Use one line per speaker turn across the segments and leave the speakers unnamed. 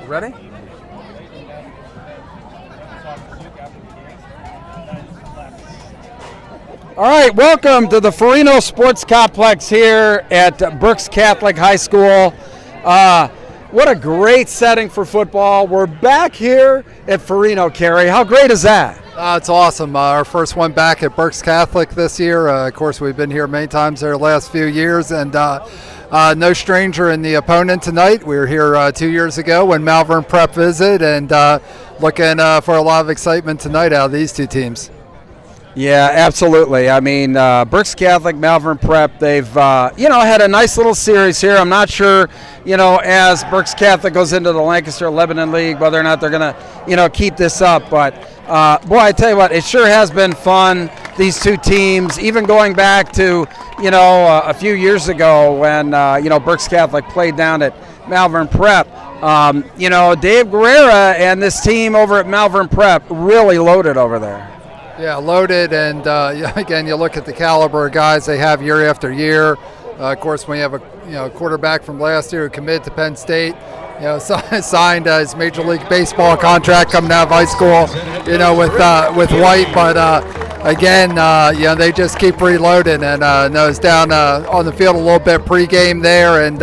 Ready? All right, welcome to the Forino Sports Complex here at Berks Catholic High School. What a great setting for football. We're back here at Forino, Cary. How great is that?
It's awesome. Our first one back at Berks Catholic this year. Of course, we've been here many times the last few years, and no stranger in the opponent tonight. We were here 2 years ago when Malvern Prep visited, and looking for a lot of excitement tonight out of these two teams.
Yeah, absolutely. I mean, Berks Catholic, Malvern Prep, they've, had a nice little series here. I'm not sure, as Berks Catholic goes into the Lancaster-Lebanon League, whether or not they're going to, keep this up. But, boy, I tell you what, it sure has been fun, these two teams, even going back to, a few years ago when, Berks Catholic played down at Malvern Prep. Dave Guerrera and this team over at Malvern Prep really loaded over there.
Yeah, loaded, and again, you look at the caliber of guys they have year after year. Of course, when you have a quarterback from last year who committed to Penn State, signed his Major League Baseball contract coming out of high school, with White. But again, they just keep reloading, and I was down on the field a little bit pregame there, and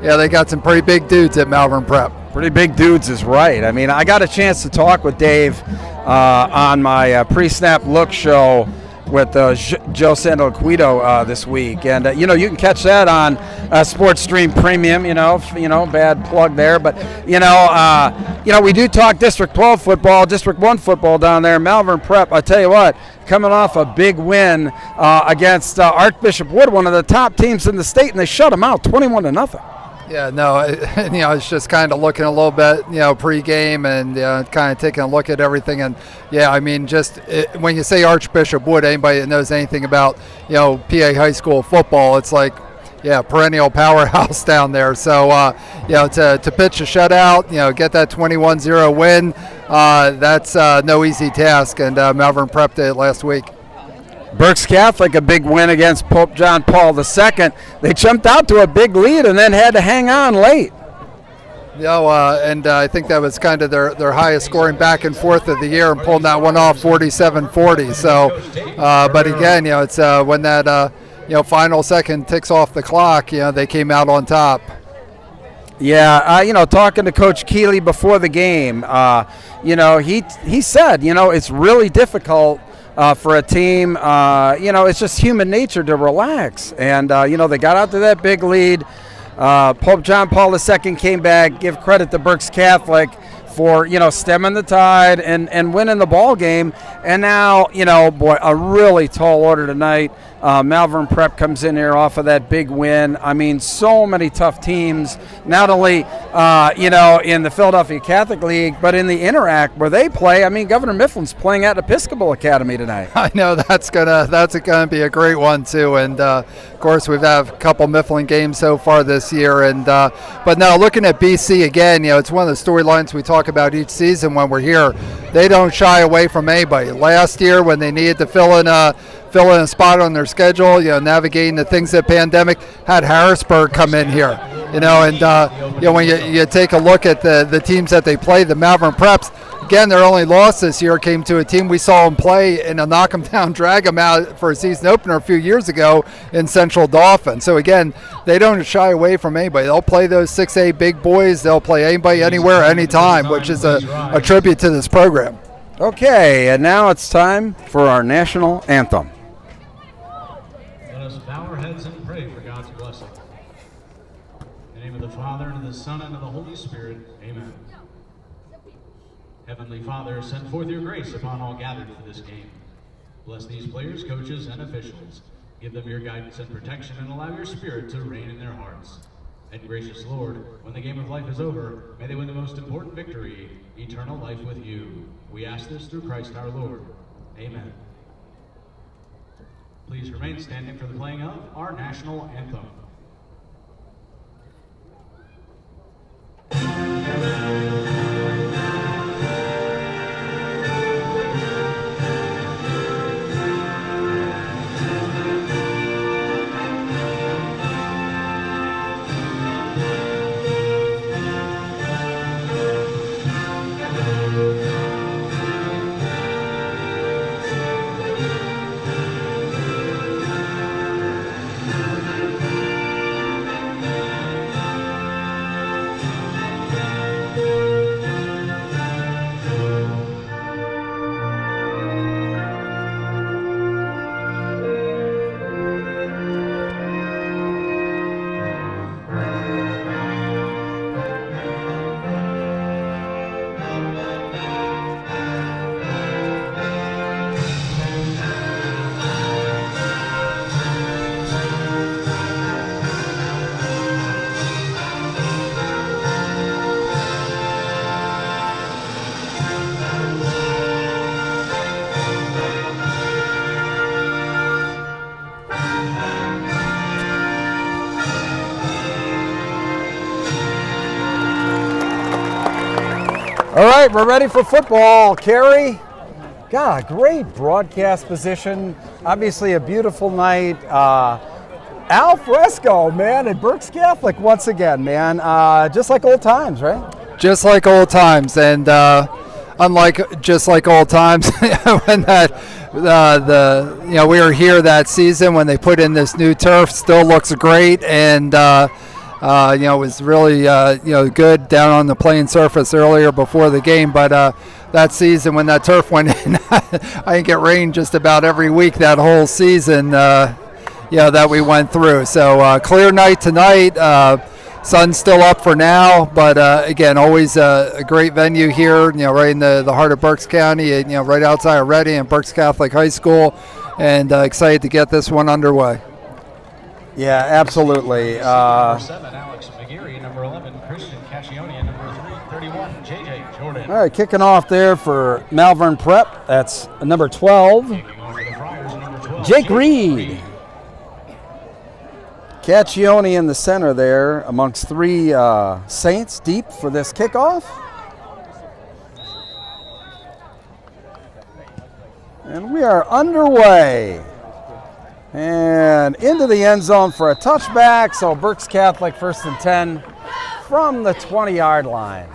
they got some pretty big dudes at Malvern Prep.
Pretty big dudes is right. I mean, I got a chance to talk with Dave on my pre-snap look show with Joe Santoliquito this week, and you can catch that on Sports Stream Premium. Bad plug there, but we do talk District 12 football, District 1 football down there. Malvern Prep, I tell you what, coming off a big win against Archbishop Wood, one of the top teams in the state, and they shut them out 21-0.
Yeah, no, it's just kind of looking a little bit, pregame and kind of taking a look at everything. And, I mean, when you say Archbishop Wood, anybody that knows anything about, PA high school football, it's like, perennial powerhouse down there. So, to pitch a shutout, get that 21-0 win, that's no easy task. And Malvern Prep did it last week.
Berks Catholic, a big win against Pope John Paul II. They jumped out to a big lead and then had to hang on late.
And I think that was kind of their highest scoring back and forth of the year, and pulling that one off 47-40. So, but again, it's when that final second ticks off the clock, they came out on top.
Yeah, talking to Coach Keeley before the game, he said, it's really difficult for a team. It's just human nature to relax. And, they got out to that big lead. Pope John Paul II came back. Give credit to Berks Catholic for, stemming the tide and winning the ball game. And now, a really tall order tonight. Malvern Prep comes in here off of that big win. I mean, so many tough teams, not only, in the Philadelphia Catholic League, but in the Interact where they play. I mean, Governor Mifflin's playing at Episcopal Academy tonight.
I know that's gonna be a great one too. And of course, we've had a couple Mifflin games so far this year. And but now looking at BC again, it's one of the storylines we talk about each season when we're here. They don't shy away from anybody. Last year, when they needed to fill in a spot on their schedule, navigating the things that pandemic, had Harrisburg come in here, and when you take a look at the teams that they play, the Malvern Preps, again, their only loss this year came to a team we saw them play in a knock 'em down, drag 'em out for a season opener a few years ago in Central Dauphin. So again, they don't shy away from anybody. They'll play those 6A big boys. They'll play anybody, anywhere, anytime, which is a tribute to this program.
Okay, and now it's time for our national anthem.
Let us bow our heads and pray for God's blessing. In the name of the Father, and of the Son, and of the Holy Spirit, amen. Heavenly Father, send forth your grace upon all gathered for this game. Bless these players, coaches, and officials. Give them your guidance and protection, and allow your spirit to reign in their hearts. And gracious Lord, when the game of life is over, may they win the most important victory, eternal life with you. We ask this through Christ our Lord. Amen. Please remain standing for the playing of our national anthem.
All right, we're ready for football. Cary, got a great broadcast position. Obviously a beautiful night. Al Fresco, man, at Berks Catholic once again, man. Just like old times, right?
Just like old times, and unlike just like old times, when we were here that season when they put in this new turf, still looks great, and it was really good down on the playing surface earlier before the game, but that season when that turf went in, I didn't get rain just about every week that whole season. That we went through. So clear night tonight. Sun's still up for now, but again, always a great venue here. Right in the heart of Berks County. Right outside of Reading and Berks Catholic High School, and excited to get this one underway.
Yeah, absolutely.
Number 7, Alex McGeary. Number 11, Christian Caccione. Number 31, JJ Jordan.
All right, kicking off there for Malvern Prep. That's number 12,
Kicking over the Friars, number 12,
Jake Reed. Caccione in the center there amongst three Saints deep for this kickoff. And we are underway. And into the end zone for a touchback. So Berks Catholic 1st and 10 from the 20-yard line.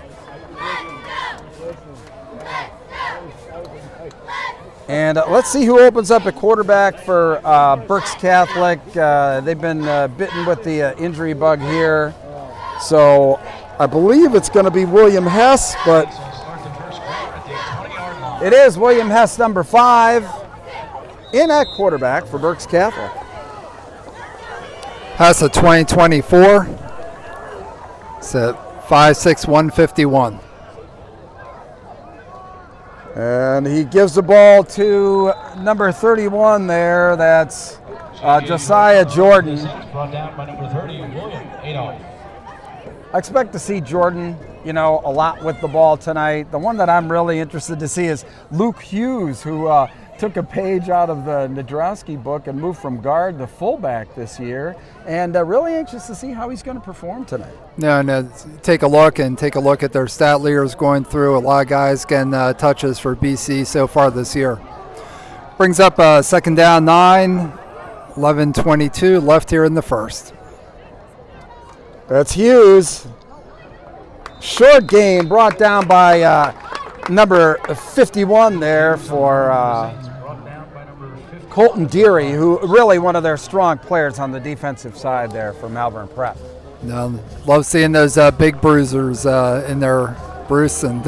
And let's see who opens up at quarterback for Berks Catholic. They've been bitten with the injury bug here. So I believe it's going to be William Hess, but it is William Hess, number 5, in at quarterback for Berks Catholic.
Hess a 2024. It's at 5'6", 151.
And he gives the ball to number 31 there. That's Josiah Jordan.
Brought down by number 30, William Adolph.
I expect to see Jordan, a lot with the ball tonight. The one that I'm really interested to see is Luke Hughes, who took a page out of the Nadrowski book and moved from guard to fullback this year. And really anxious to see how he's going to perform tonight.
No, take a look at their stat leaders going through. A lot of guys getting touches for BC so far this year. Brings up 2nd down 9, 11:22 left here in the first.
That's Hughes. Short game brought down by number 51 there for Colton Deary, who really one of their strong players on the defensive side there for Malvern Prep.
Love seeing those big bruisers in there, Bruce. And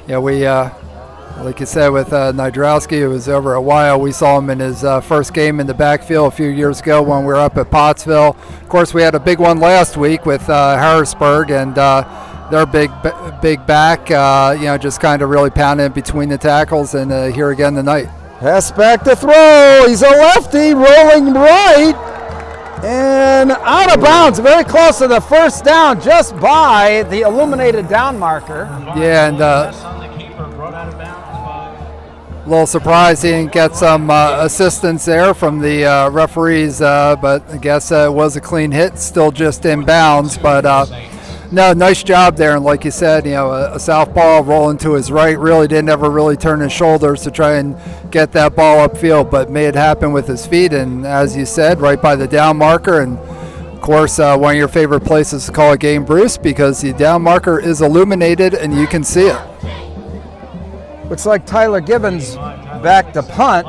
we, like you said, with Nadrowski, it was over a while. We saw him in his first game in the backfield a few years ago when we were up at Pottsville. Of course, we had a big one last week with Harrisburg, and their big back, just kind of really pounding it between the tackles, and here again tonight.
Hess back to throw. He's a lefty, rolling right, and out of bounds, very close to the first down, just by the illuminated down marker.
Yeah, and a little surprised he didn't get some assistance there from the referees, but I guess it was a clean hit, still just in bounds. But no, nice job there. And like you said, a southpaw rolling to his right, really didn't ever really turn his shoulders to try and get that ball upfield, but made it happen with his feet. And as you said, right by the down marker. And of course, one of your favorite places to call a game, Bruce, because the down marker is illuminated and you can see it.
Looks like Tyler Gibbons back to punt,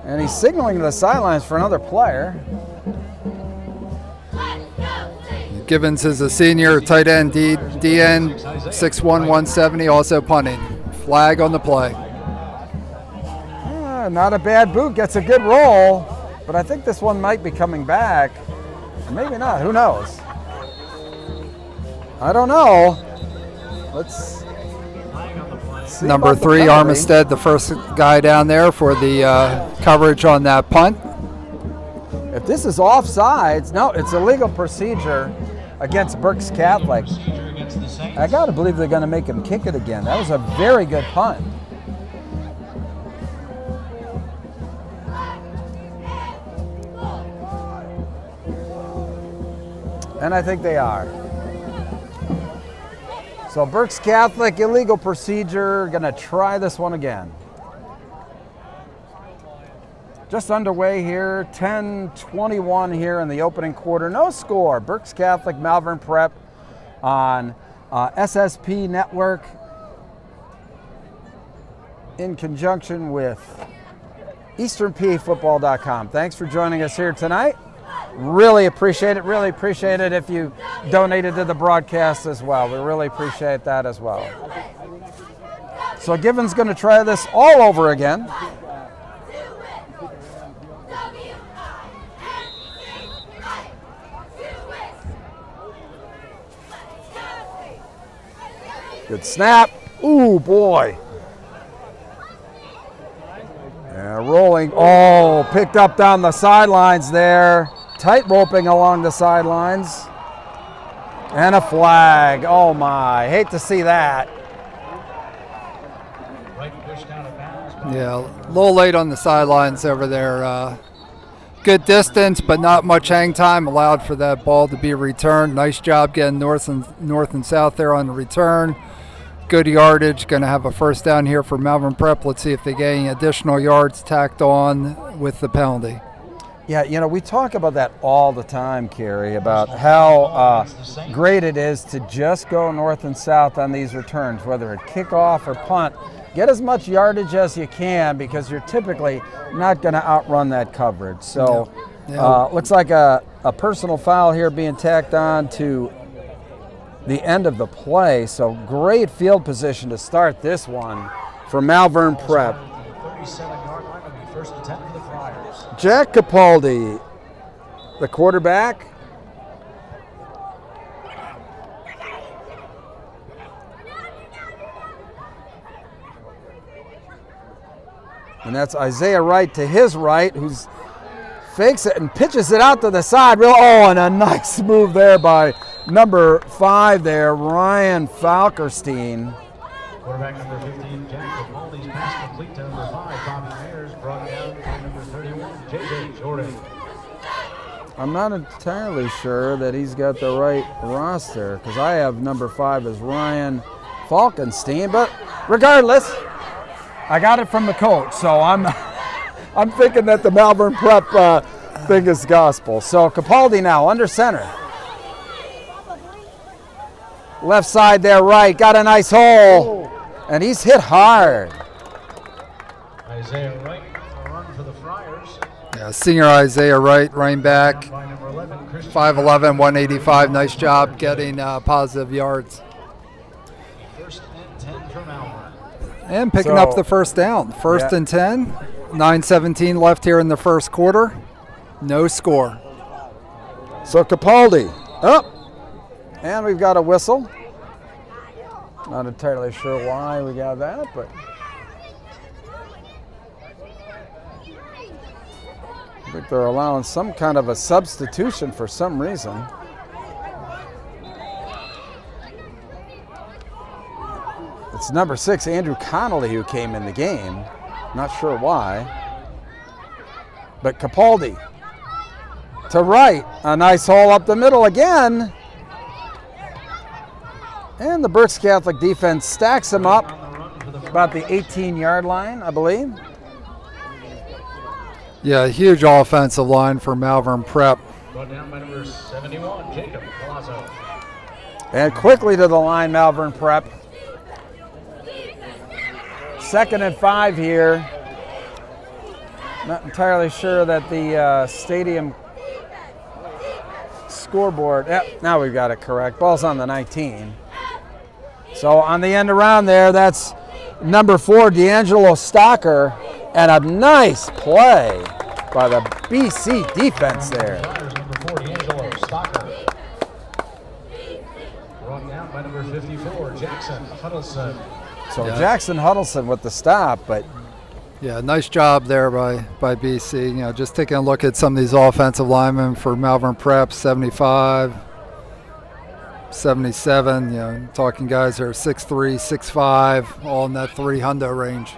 and he's signaling to the sidelines for another player.
Gibbons is a senior tight end, DN, 6'1", 170, also punting. Flag on the play.
Not a bad boot, gets a good roll, but I think this one might be coming back. Or maybe not, who knows? I don't know. Let's see.
Number 3, Armistead, the first guy down there for the coverage on that punt.
If this is offsides, no, it's a legal procedure against Berks Catholic. I got to believe they're going to make him kick it again. That was a very good punt. And I think they are. So Berks Catholic, illegal procedure, going to try this one again. Just underway here, 10-21 here in the opening quarter. No score. Berks Catholic, Malvern Prep on SSP Network in conjunction with EasternPAFootball.com. Thanks for joining us here tonight. Really appreciate it. Really appreciate it if you donated to the broadcast as well. We really appreciate that as well. So Given's going to try this all over again. Good snap. Ooh, boy. Yeah, rolling. Oh, picked up down the sidelines there. Tight roping along the sidelines. And a flag. Oh, my. Hate to see that.
Yeah, a little late on the sidelines over there. Good distance, but not much hang time. Allowed for that ball to be returned. Nice job getting north and south there on the return. Good yardage. Going to have a first down here for Malvern Prep. Let's see if they get any additional yards tacked on with the penalty.
Yeah, you know, we talk about that all the time, Cary, about how great it is to just go north and south on these returns, whether it's kickoff or punt. Get as much yardage as you can because you're typically not going to outrun that coverage. So looks like a personal foul here being tacked on to the end of the play. So great field position to start this one for Malvern Prep.
37-yard line will be first and 10 for the Friars.
Jack Capaldi, the quarterback. And that's Isaiah Wright to his right, who's fakes it and pitches it out to the side. And a nice move there by number 5 there, Ryan Falkerstein.
Quarterback number 15, Jack Capaldi's pass complete to number 5, Bobby Ayers, brought down by number 31, J.J. Jordan.
I'm not entirely sure that he's got the right roster because I have number 5 as Ryan Falkenstein, but regardless, I got it from the coach, so I'm thinking that the Malvern Prep thing is gospel. So Capaldi now under center. Left side there, right, got a nice hole, and he's hit hard.
Isaiah Wright, a run for the Friars.
Yeah, senior Isaiah Wright, running back, 5'11", 185. Nice job getting positive yards.
First and 10 for Malvern.
And picking up the first down. First and 10, 9:17 left here in the first quarter. No score.
So Capaldi up, and we've got a whistle. Not entirely sure why we got that, but I think they're allowing some kind of a substitution for some reason. It's number 6, Andrew Connolly, who came in the game. Not sure why. But Capaldi to right. A nice hole up the middle again. And the Berks Catholic defense stacks him up about the 18-yard line, I believe.
Yeah, huge offensive line for Malvern Prep.
Brought down by number 71, Jacob Palazzo.
And quickly to the line, Malvern Prep. 2nd and 5 here. Not entirely sure that the stadium scoreboard. Yep, now we've got it correct. Ball's on the 19. So on the end around there, that's number 4, D'Angelo Stocker, and a nice play by the BC defense there.
Number 4, D'Angelo Stocker. Brought down by number 54, Jackson Huddleston.
So Jackson Huddleston with the stop, but
yeah, nice job there by BC. You know, just taking a look at some of these offensive linemen for Malvern Prep, 75, 77. You know, talking guys that are 6'3", 6'5", all in that 300 range.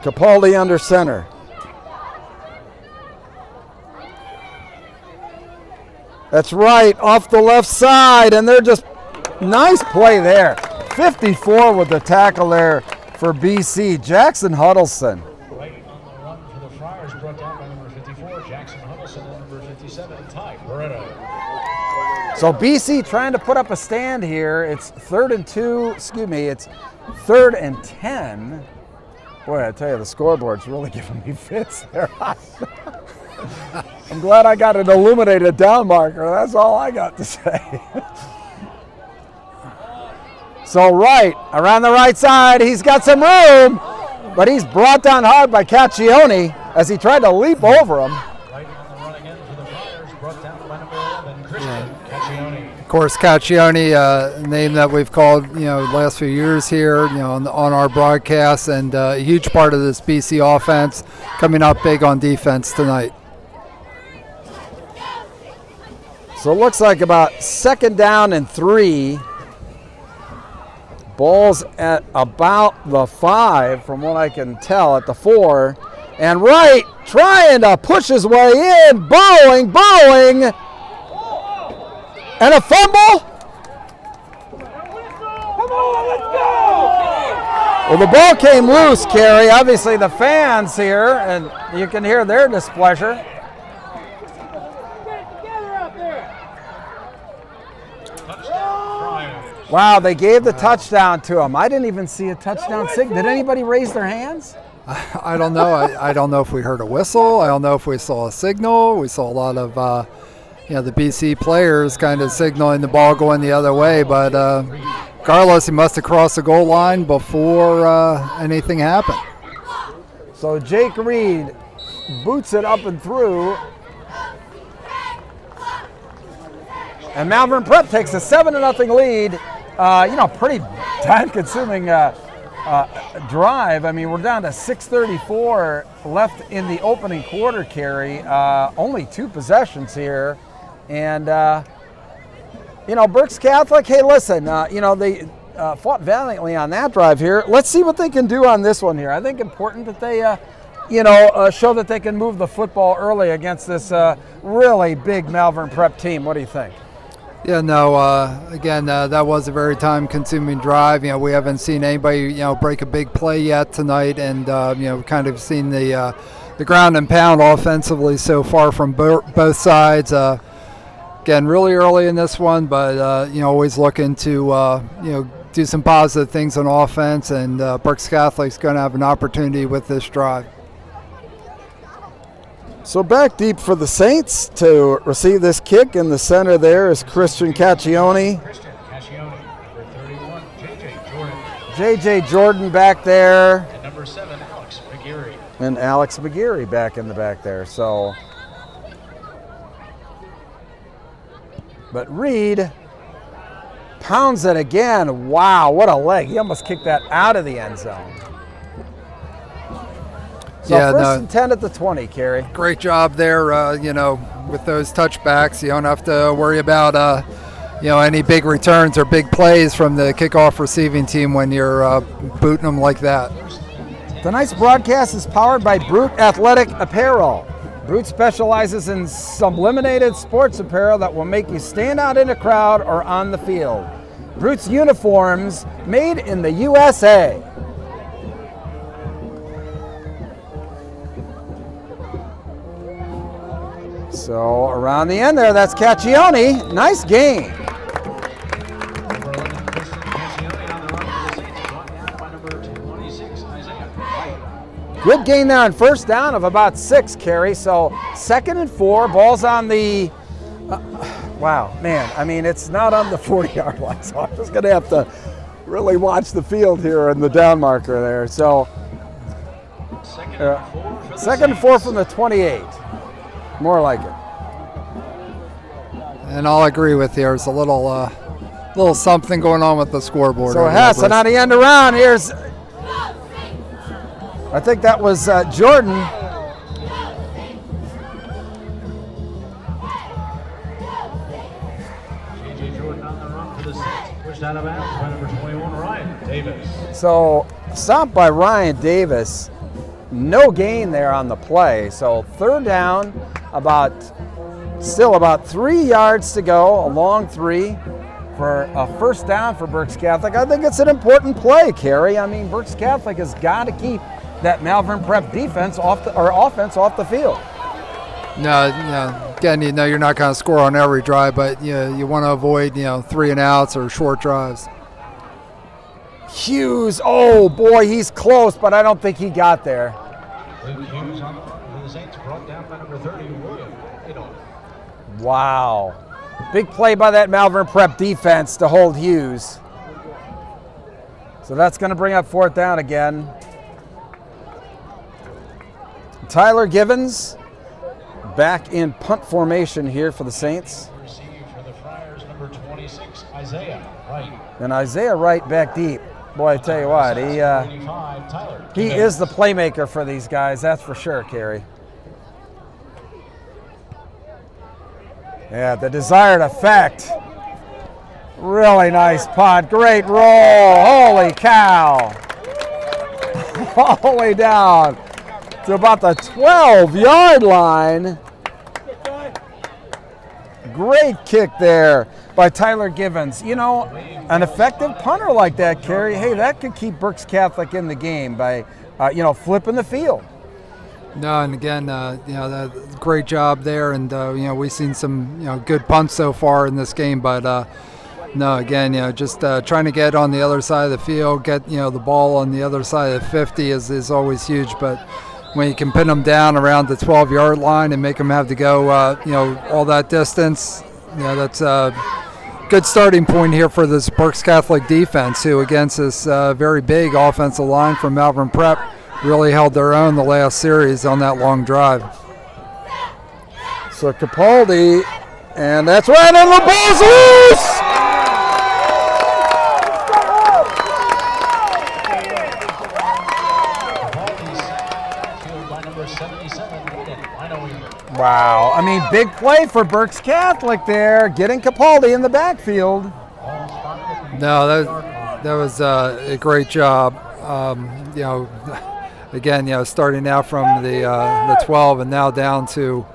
Capaldi under center. That's right, off the left side, and they're just Nice play there. 54 with the tackle there for BC. Jackson Huddleston.
Right on the run for the Friars, brought down by number 54, Jackson Huddleston, and number 57, Ty Barreto.
So BC trying to put up a stand here. It's it's 3rd and 10. Boy, I tell you, the scoreboard's really giving me fits there. I'm glad I got an illuminated down marker. That's all I got to say. So right, around the right side, he's got some room, but he's brought down hard by Caccione as he tried to leap over him.
Right on the run again for the Friars, brought down by number 11, Christian Caccione.
Of course, Caccione, a name that we've called, the last few years here, on our broadcast, and a huge part of this BC offense, coming up big on defense tonight.
So it looks like about 2nd down and 3. Ball's at about the 5, from what I can tell, at the 4. And Wright trying to push his way in, burrowing, and a fumble. Well, the ball came loose, Cary. Obviously the fans here, and you can hear their displeasure. Wow, they gave the touchdown to him. I didn't even see a touchdown signal. Did anybody raise their hands?
I don't know. I don't know if we heard a whistle. I don't know if we saw a signal. We saw a lot of, the BC players kind of signaling the ball going the other way. But regardless, he must have crossed the goal line before anything happened.
So Jake Reed boots it up and through. And Malvern Prep takes a 7-0 lead. Pretty time-consuming drive. I mean, we're down to 6:34 left in the opening quarter, Cary. Only 2 possessions here. And, Berks Catholic, hey, listen, they fought valiantly on that drive here. Let's see what they can do on this one here. I think important that they, show that they can move the football early against this really big Malvern Prep team. What do you think?
Yeah, no, again, that was a very time-consuming drive. We haven't seen anybody, break a big play yet tonight, and, kind of seen the ground and pound offensively so far from both sides. Again, really early in this one, but, always looking to, do some positive things on offense, and Berks Catholic's going to have an opportunity with this drive.
So back deep for the Saints to receive this kick. In the center there is Christian Caccione.
Christian Caccione, number 31, J.J. Jordan.
J.J. Jordan back there.
And number 7, Alex McGeary.
And Alex McGeary back in the back there. So, but Reed pounds it again. Wow, what a leg. He almost kicked that out of the end zone. So first and 10 at the 20, Cary.
Great job there, with those touchbacks. You don't have to worry about, any big returns or big plays from the kickoff receiving team when you're booting them like that.
Tonight's broadcast is powered by Brute Athletic Apparel. Brute specializes in sublimated sports apparel that will make you stand out in a crowd or on the field. Brute's uniforms made in the USA. So around the end there, that's Caccione. Nice game. Good gain there on first down of about 6, Cary. So 2nd and 4, ball's on the, wow, man. I mean, it's not on the 40-yard line, so I'm just going to have to really watch the field here and the down marker there. So 2nd and 4 from the 28. More like it.
And I'll agree with you. There's a little something going on with the scoreboard.
So Hassan on the end around. Here's, I think that was Jordan.
J.J. Jordan on the run for the Saints. Pushed out of bounds by number 21, Ryan Davis.
So stopped by Ryan Davis. No gain there on the play. So 3rd down, still about 3 yards to go, a long 3 for a first down for Berks Catholic. I think it's an important play, Cary. I mean, Berks Catholic has got to keep that Malvern Prep offense off the field.
No, again, you're not going to score on every drive, but you want to avoid 3 and outs or short drives.
Hughes, oh boy, he's close, but I don't think he got there.
Luke Hughes on the Saints, brought down by number 30, William.
Wow. Big play by that Malvern Prep defense to hold Hughes. So that's going to bring up 4th down again. Tyler Givens back in punt formation here for the Saints.
Received for the Friars, number 26, Isaiah Wright.
And Isaiah Wright back deep. Boy, I tell you what, he is the playmaker for these guys, that's for sure, Cary. Yeah, the desired effect. Really nice punt, great roll, holy cow. All the way down to about the 12-yard line. Great kick there by Tyler Givens. An effective punter like that, Cary, hey, that could keep Berks Catholic in the game by, flipping the field.
No, and again, that great job there, and we've seen some good punts so far in this game, but no, again, just trying to get on the other side of the field, get the ball on the other side of the 50 is always huge, but when you can pin them down around the 12-yard line and make them have to go all that distance, that's a good starting point here for this Berks Catholic defense, who against this very big offensive line from Malvern Prep really held their own the last series on that long drive.
So Capaldi, and that's right, and the ball's loose! Wow, I mean, big play for Berks Catholic there, getting Capaldi in the backfield.
No, that was a great job. Again, starting out from the 12 and now down to,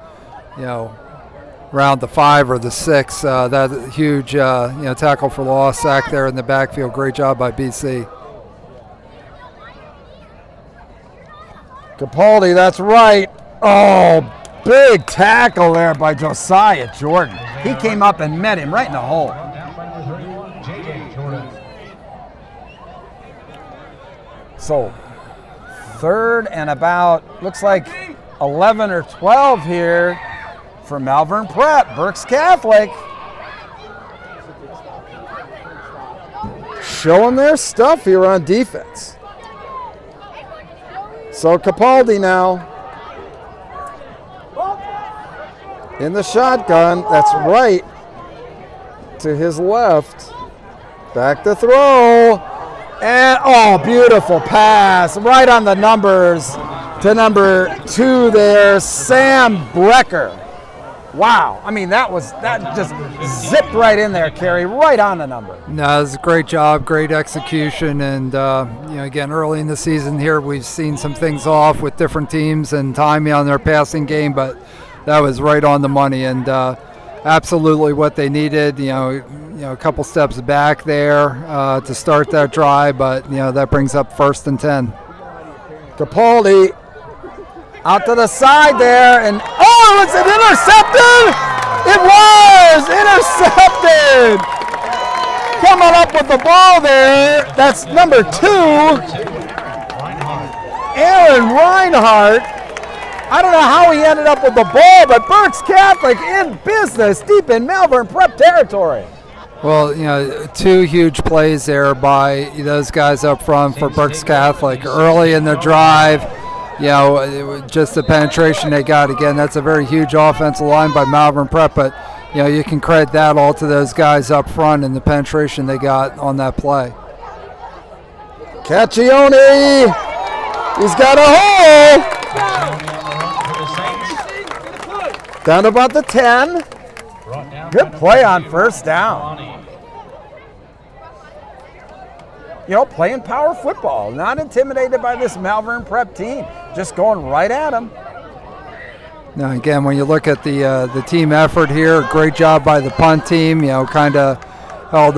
around the 5 or the 6. That huge, tackle for loss, sack there in the backfield. Great job by BC.
Capaldi, that's right. Oh, big tackle there by Josiah Jordan. He came up and met him right in the hole. So, 3rd and about, looks like 11 or 12 here for Malvern Prep. Berks Catholic showing their stuff here on defense. So Capaldi now in the shotgun. That's right to his left. Back to throw. And, beautiful pass. Right on the numbers to number 2 there, Sam Brecker. Wow. I mean, that just zipped right in there, Cary, right on the number.
No, it was a great job, great execution. And, again, early in the season here, we've seen some things off with different teams and timing on their passing game, but that was right on the money and absolutely what they needed. A couple steps back there to start that drive, but that brings up 1st and 10.
Capaldi out to the side there, and was it intercepted? It was intercepted. Coming up with the ball there, that's number 2, Aaron Reinhardt. I don't know how he ended up with the ball, but Berks Catholic in business deep in Malvern Prep territory.
Well, 2 huge plays there by those guys up front for Berks Catholic. Early in the drive, just the penetration they got. Again, that's a very huge offensive line by Malvern Prep, but, you can credit that all to those guys up front and the penetration they got on that play.
Caccione, he's got a hole. Down to about the 10. Good play on 1st down. Playing power football, not intimidated by this Malvern Prep team, just going right at them.
Now, again, when you look at the team effort here, great job by the punt team, kind of, held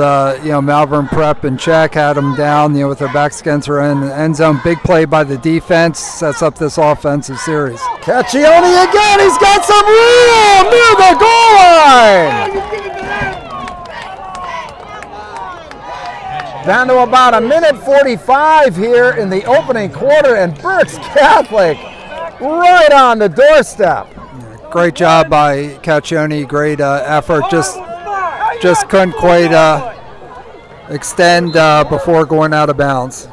Malvern Prep in check, had them down with their backs against their end zone. Big play by the defense, sets up this offensive series.
Caccione again, he's got some room near the goal line. Down to about 1:45 here in the opening quarter, and Berks Catholic right on the doorstep.
Great job by Caccione, great effort. Just couldn't quite extend before going out of bounds.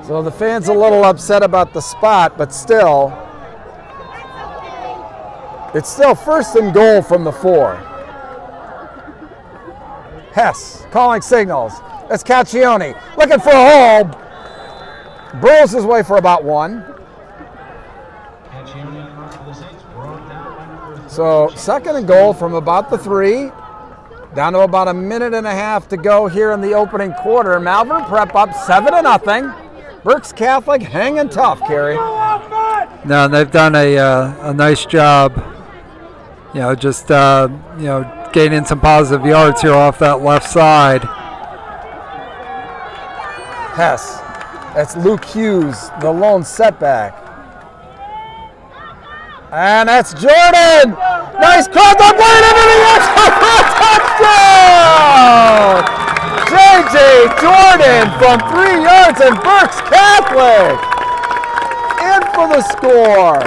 So the fans a little upset about the spot, but still, it's still 1st and goal from the 4. Hess calling signals. That's Caccione looking for a hole. Burrows his way for about 1. So 2nd and goal from about the 3. Down to about 1.5 to go here in the opening quarter. Malvern Prep up 7-0. Berks Catholic hanging tough, Cary.
No, they've done a nice job. Gaining some positive yards here off that left side.
Hess. That's Luke Hughes, the lone setback. And that's Jordan. Nice cross up lane into the end zone for a touchdown. J.J. Jordan from 3 yards, and Berks Catholic in for the score.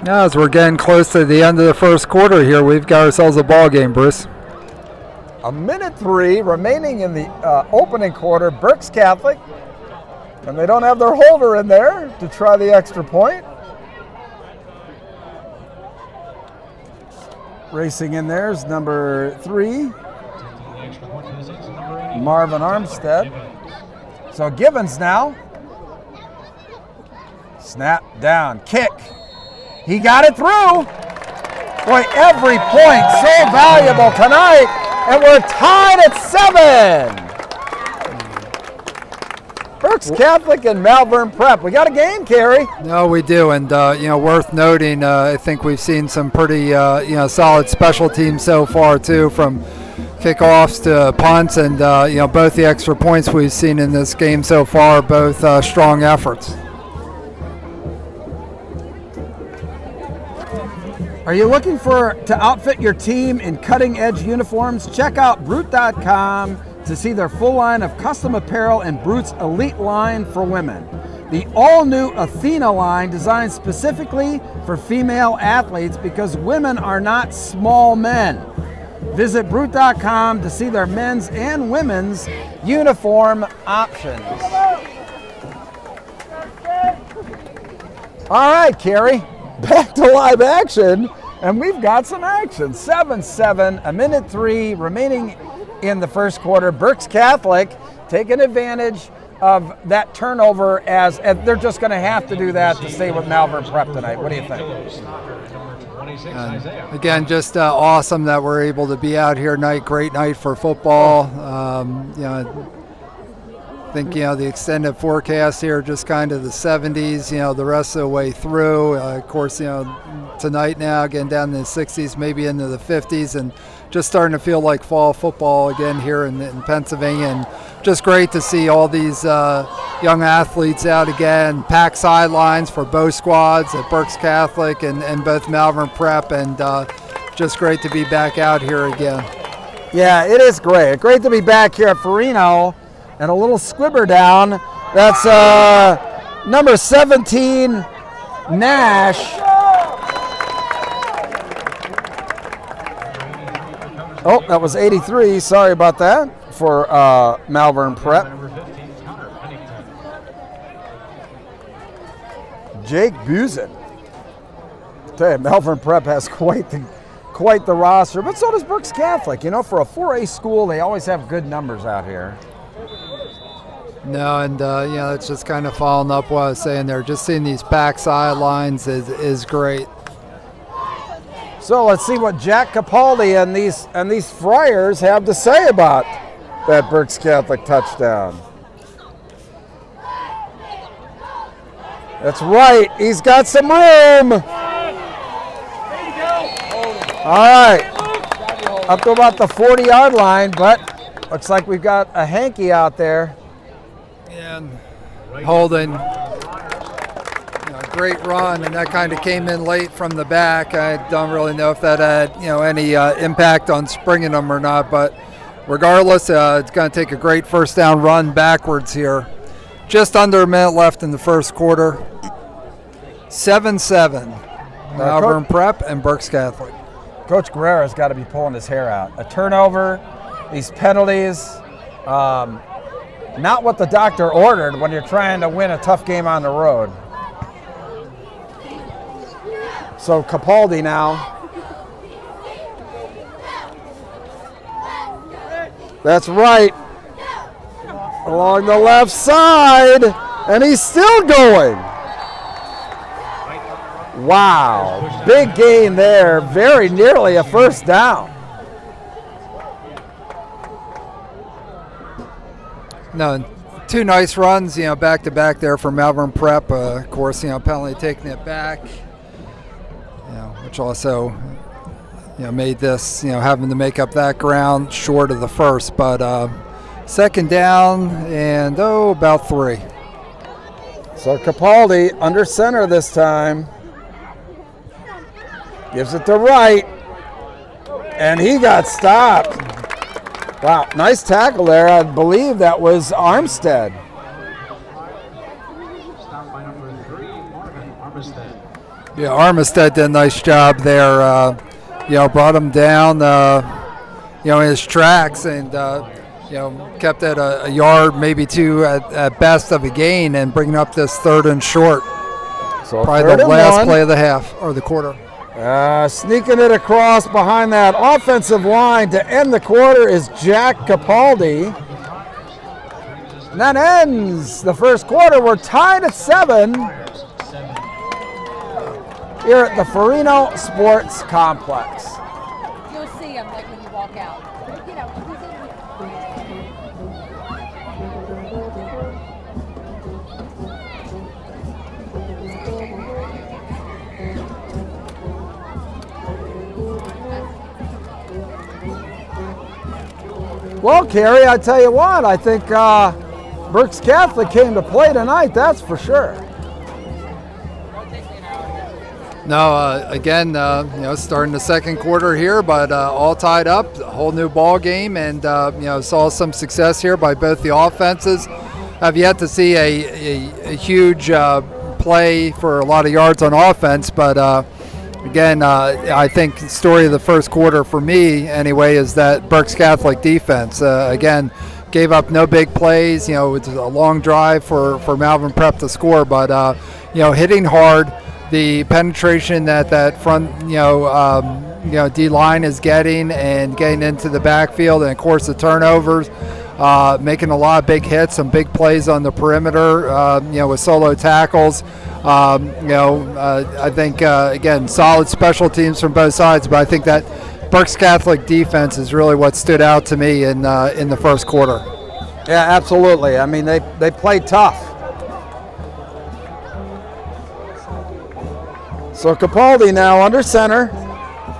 Now, as we're getting close to the end of the first quarter here, we've got ourselves a ball game, Bruce.
1:03 remaining in the opening quarter. Berks Catholic, and they don't have their holder in there to try the extra point. Racing in there is number 3, Marvin Armstead. So Givens now. Snap down, kick. He got it through. Boy, every point so valuable tonight, and we're tied at 7. Berks Catholic and Malvern Prep. We got a game, Cary.
No, we do, and worth noting. I think we've seen some pretty solid special teams so far too, from kickoffs to punts, and both the extra points we've seen in this game so far, both strong efforts.
Are you looking to outfit your team in cutting-edge uniforms? Check out Brute.com to see their full line of custom apparel and Brute's elite line for women. The all-new Athena line designed specifically for female athletes because women are not small men. Visit Brute.com to see their men's and women's uniform options. All right, Cary, back to live action, and we've got some action. 7-7, 1:03 remaining in the first quarter. Berks Catholic taking advantage of that turnover, as they're just going to have to do that to stay with Malvern Prep tonight. What do you think?
Again, just awesome that we're able to be out here tonight. Great night for football. I think, the extended forecast here, just kind of the 70s, the rest of the way through. Of course, tonight now getting down in the 60s, maybe into the 50s, and just starting to feel like fall football again here in Pennsylvania. And just great to see all these young athletes out again. Packed sidelines for both squads at Berks Catholic and both Malvern Prep, and just great to be back out here again.
Yeah, it is great. Great to be back here at Forino. And a little squibber down. That's number 17, Nash. Oh, that was 83. Sorry about that for Malvern Prep. Jake Busen. Tell you, Malvern Prep has quite the roster, but so does Berks Catholic. For a 4A school, they always have good numbers out here.
No, and it's just kind of following up what I was saying there. Just seeing these back sidelines is great.
So let's see what Jack Capaldi and these Friars have to say about that Berks Catholic touchdown. That's right. He's got some room. All right. up to about the 40-yard line, but looks like we've got a hanky out there.
And holding. Great run, and that kind of came in late from the back. I don't really know if that had any impact on springing them or not, but regardless, it's going to take a great first down run backwards here. Just under a minute left in the first quarter. 7-7. Malvern Prep and Berks Catholic.
Coach Guerrera's got to be pulling his hair out. A turnover, these penalties, not what the doctor ordered when you're trying to win a tough game on the road. So Capaldi now. That's right. Along the left side. And he's still going. Wow. Big gain there. Very nearly a first down.
No, two nice runs, back to back there for Malvern Prep. Of course, penalty taking it back. Which also, made this, having to make up that ground short of the first. But second down and, about 3.
So Capaldi under center this time. Gives it to Wright. And he got stopped. Wow, nice tackle there. I believe that was Armstead.
Stop by number 3, Marvin Armstead.
Yeah, Armstead did a nice job there. Brought him down, in his tracks, and kept it a yard, maybe 2 at best of a gain, and bringing up this 3rd and short.
So
probably the last play of the half or the quarter.
Sneaking it across behind that offensive line to end the quarter is Jack Capaldi. And that ends the first quarter. We're tied at 7 here at the Forino Sports Complex.
You'll see him like when you walk out.
Well, Cary, I tell you what, I think Berks Catholic came to play tonight, that's for sure.
No, again, starting the second quarter here, but all tied up, a whole new ball game, and saw some success here by both the offenses. Have yet to see a huge play for a lot of yards on offense, but again, I think the story of the first quarter for me, anyway, is that Berks Catholic defense, again, gave up no big plays. It was a long drive for Malvern Prep to score, but, hitting hard. The penetration that front, D-line is getting and getting into the backfield, and, of course, the turnovers, making a lot of big hits, some big plays on the perimeter, with solo tackles. I think, again, solid special teams from both sides, but I think that Berks Catholic defense is really what stood out to me in the first quarter.
Yeah, absolutely. I mean, they played tough. So Capaldi now under center,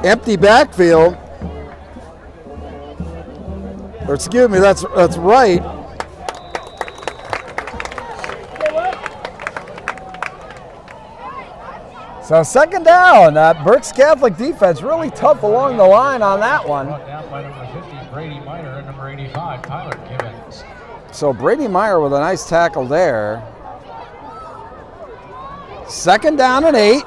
empty backfield. Or excuse me, that's right. So second down, Berks Catholic defense really tough along the line on that one.
Brought down by number 50, Brady Miner, and number 85, Tyler Gibbons.
So Brady Meyer with a nice tackle there. Second down and 8.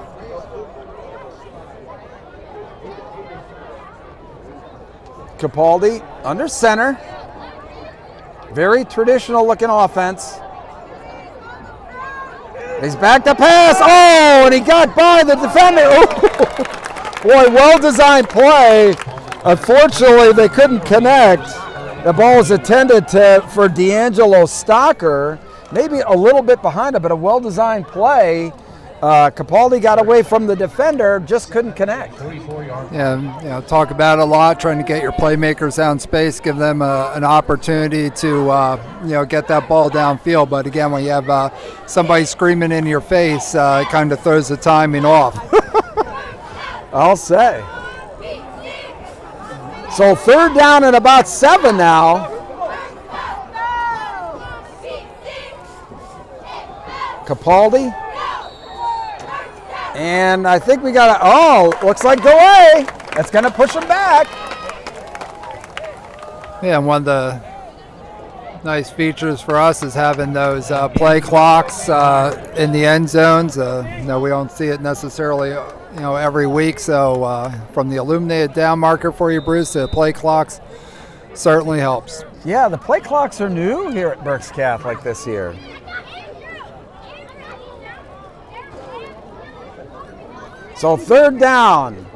Capaldi under center. Very traditional looking offense. He's back to pass. Oh, and he got by the defender. Oh. Boy, well-designed play. Unfortunately, they couldn't connect. The ball was intended for D'Angelo Stocker. Maybe a little bit behind it, but a well-designed play. Capaldi got away from the defender, just couldn't connect.
Yeah, talk about it a lot, trying to get your playmakers out in space, give them an opportunity to, get that ball downfield. But again, when you have somebody screaming in your face, it kind of throws the timing off.
I'll say. So 3rd down and about 7 now. Capaldi. And I think we got looks like go away. That's going to push him back.
Yeah, one of the nice features for us is having those play clocks in the end zones. We don't see it necessarily, every week. So from the illuminated down marker for you, Bruce, to the play clocks certainly helps.
Yeah, the play clocks are new here at Berks Catholic this year. So 3rd down.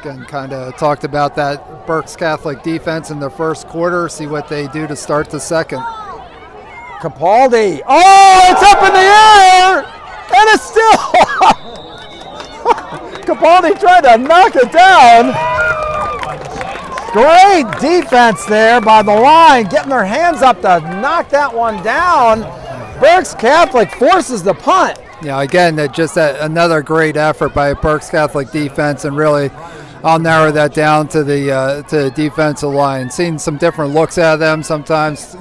Again, kind of talked about that Berks Catholic defense in the first quarter. See what they do to start the second.
Capaldi. Oh, it's up in the air! And it's still Capaldi tried to knock it down. Great defense there by the line, getting their hands up to knock that one down. Berks Catholic forces the punt.
Yeah, again, just another great effort by Berks Catholic defense, and really I'll narrow that down to the defensive line. Seen some different looks out of them sometimes,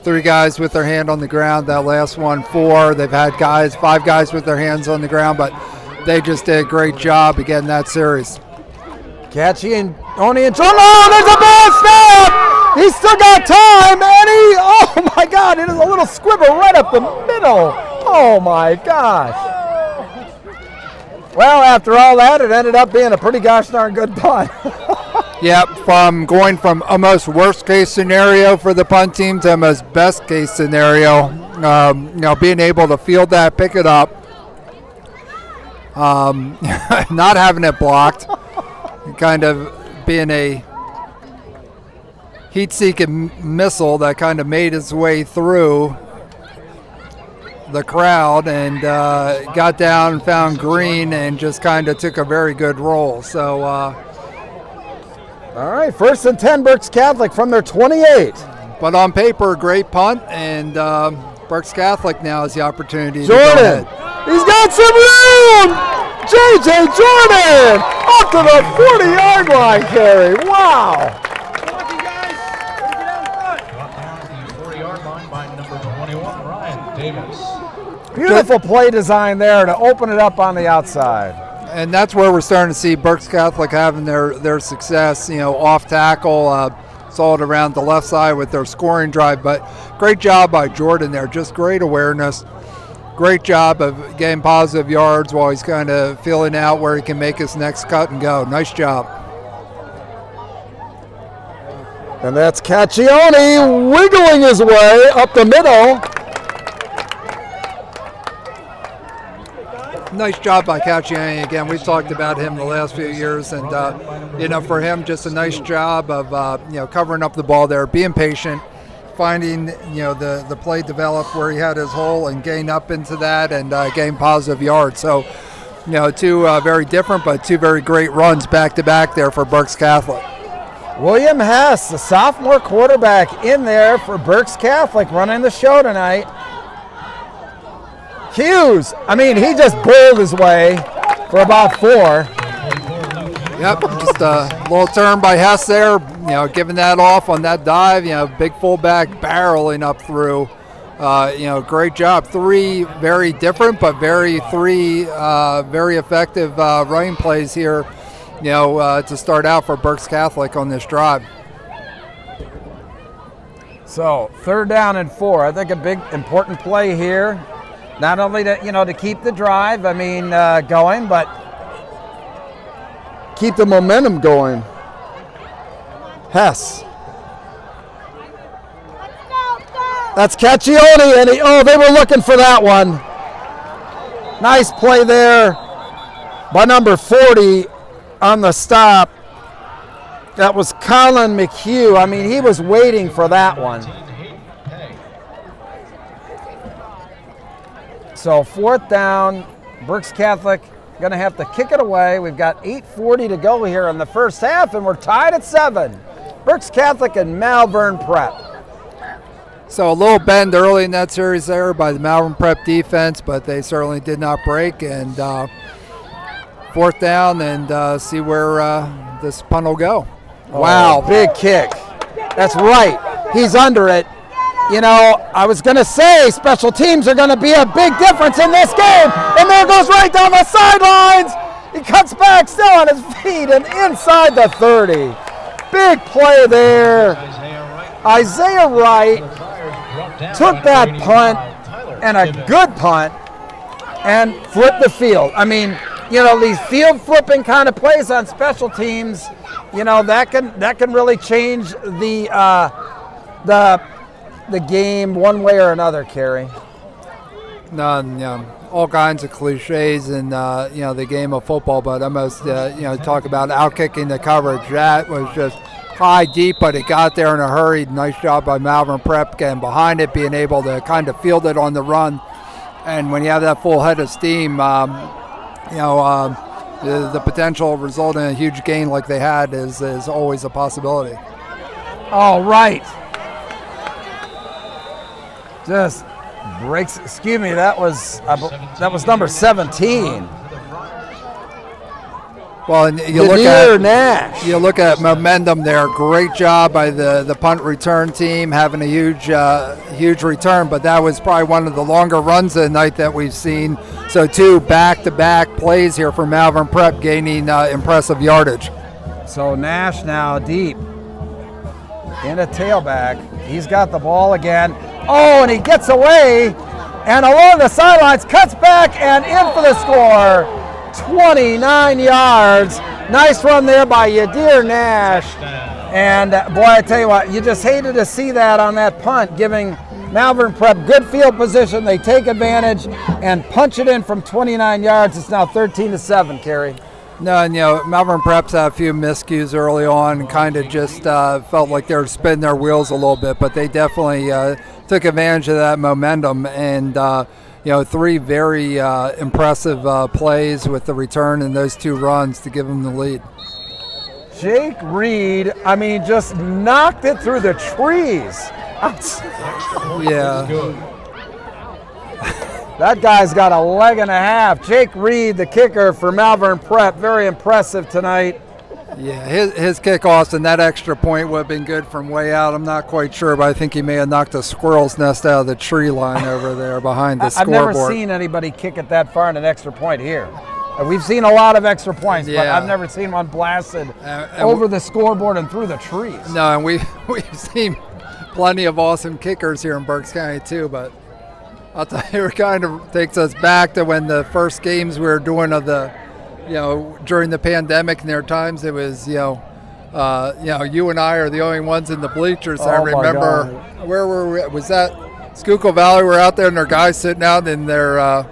3 guys with their hand on the ground. That last one, 4. They've had 5 guys with their hands on the ground, but they just did a great job again in that series.
Catchy and Oni and John. Oh, there's a ball snap! He's still got time, and oh my God, it is a little squibber right up the middle. Oh my gosh. Well, after all that, it ended up being a pretty gosh darn good punt.
Yep, from going from almost worst case scenario for the punt team to almost best case scenario. Being able to field that, pick it up, not having it blocked, kind of being a heat-seeking missile that kind of made its way through the crowd and got down and found green and just kind of took a very good roll. So,
all right, 1st and 10, Berks Catholic from their 28.
But on paper, great punt, and Berks Catholic now has the opportunity
Jordan,
to go ahead.
He's got some room! J.J. Jordan up to the 40-yard line, Cary. Wow! Beautiful play design there to open it up on the outside.
And that's where we're starting to see Berks Catholic having their success, off tackle, saw it around the left side with their scoring drive. But great job by Jordan there, just great awareness. Great job of getting positive yards while he's kind of feeling out where he can make his next cut and go. Nice job.
And that's Caccione wiggling his way up the middle.
Nice job by Caccione. Again, we've talked about him the last few years, and for him, just a nice job of covering up the ball there, being patient, finding the play develop where he had his hole and gain up into that and gain positive yards. So, 2 very different but 2 very great runs back to back there for Berks Catholic.
William Hess, the sophomore quarterback, in there for Berks Catholic, running the show tonight. Hughes, he just bowled his way for about 4.
Yep, just a little turn by Hess there, giving that off on that dive, big fullback barreling up through. Great job. 3 very different but very effective running plays here, to start out for Berks Catholic on this drive.
So 3rd down and 4. I think a big important play here. Not only to keep the drive, going, but keep the momentum going. Hess. That's Caccione, and they were looking for that one. Nice play there by number 40 on the stop. That was Colin McHugh. He was waiting for that one. So 4th down, Berks Catholic going to have to kick it away. We've got 8:40 to go here in the first half, and we're tied at 7. Berks Catholic and Malvern Prep.
So a little bend early in that series there by the Malvern Prep defense, but they certainly did not break. And 4th down, and see where this punt will go.
Wow, big kick. That's right. He's under it. You know, I was going to say special teams are going to be a big difference in this game. And there goes right down the sidelines. He cuts back still on his feet and inside the 30. Big play there. Isaiah Wright took that punt, and a good punt, and flipped the field. I mean, you know, these field flipping kind of plays on special teams, you know, that can really change the game one way or another, Cary.
All kinds of cliches in the game of football, but almost talk about outkicking the coverage. That was just high deep, but it got there in a hurry. Nice job by Malvern Prep getting behind it, being able to kind of field it on the run. And when you have that full head of steam, the potential result in a huge gain like they had is always a possibility.
All right. Just breaks. Excuse me. That was number 17.
Well, and you look at momentum there. Great job by the punt return team, having a huge return. But that was probably one of the longer runs of the night that we've seen. So 2 back-to-back plays here for Malvern Prep, gaining impressive yardage.
So Nash now deep in a tailback. He's got the ball again. Oh, and he gets away, and along the sidelines, cuts back and in for the score. 29 yards. Nice run there by Yadir Nash. And boy, I tell you what, you just hated to see that on that punt, giving Malvern Prep good field position. They take advantage and punch it in from 29 yards. It's now 13-7, Cary.
No, and Malvern Prep's had a few miscues early on and kind of just felt like they were spinning their wheels a little bit, but they definitely took advantage of that momentum and 3 very impressive plays with the return and those 2 runs to give them the lead.
Jake Reed, just knocked it through the trees.
Yeah.
That guy's got a leg and a half. Jake Reed, the kicker for Malvern Prep, very impressive tonight.
Yeah, his kickoffs and that extra point would have been good from way out. I'm not quite sure, but I think he may have knocked a squirrel's nest out of the tree line over there behind the scoreboard.
I've never seen anybody kick it that far in an extra point here. We've seen a lot of extra points, but I've never seen one blasted over the scoreboard and through the trees.
No, and we've seen plenty of awesome kickers here in Berks County too, but I'll tell you, it kind of takes us back to when the first games we were doing of the, during the pandemic, and there are times it was, you and I are the only ones in the bleachers. I remember, where were we? Was that Schuylkill Valley? We're out there and there are guys sitting out in their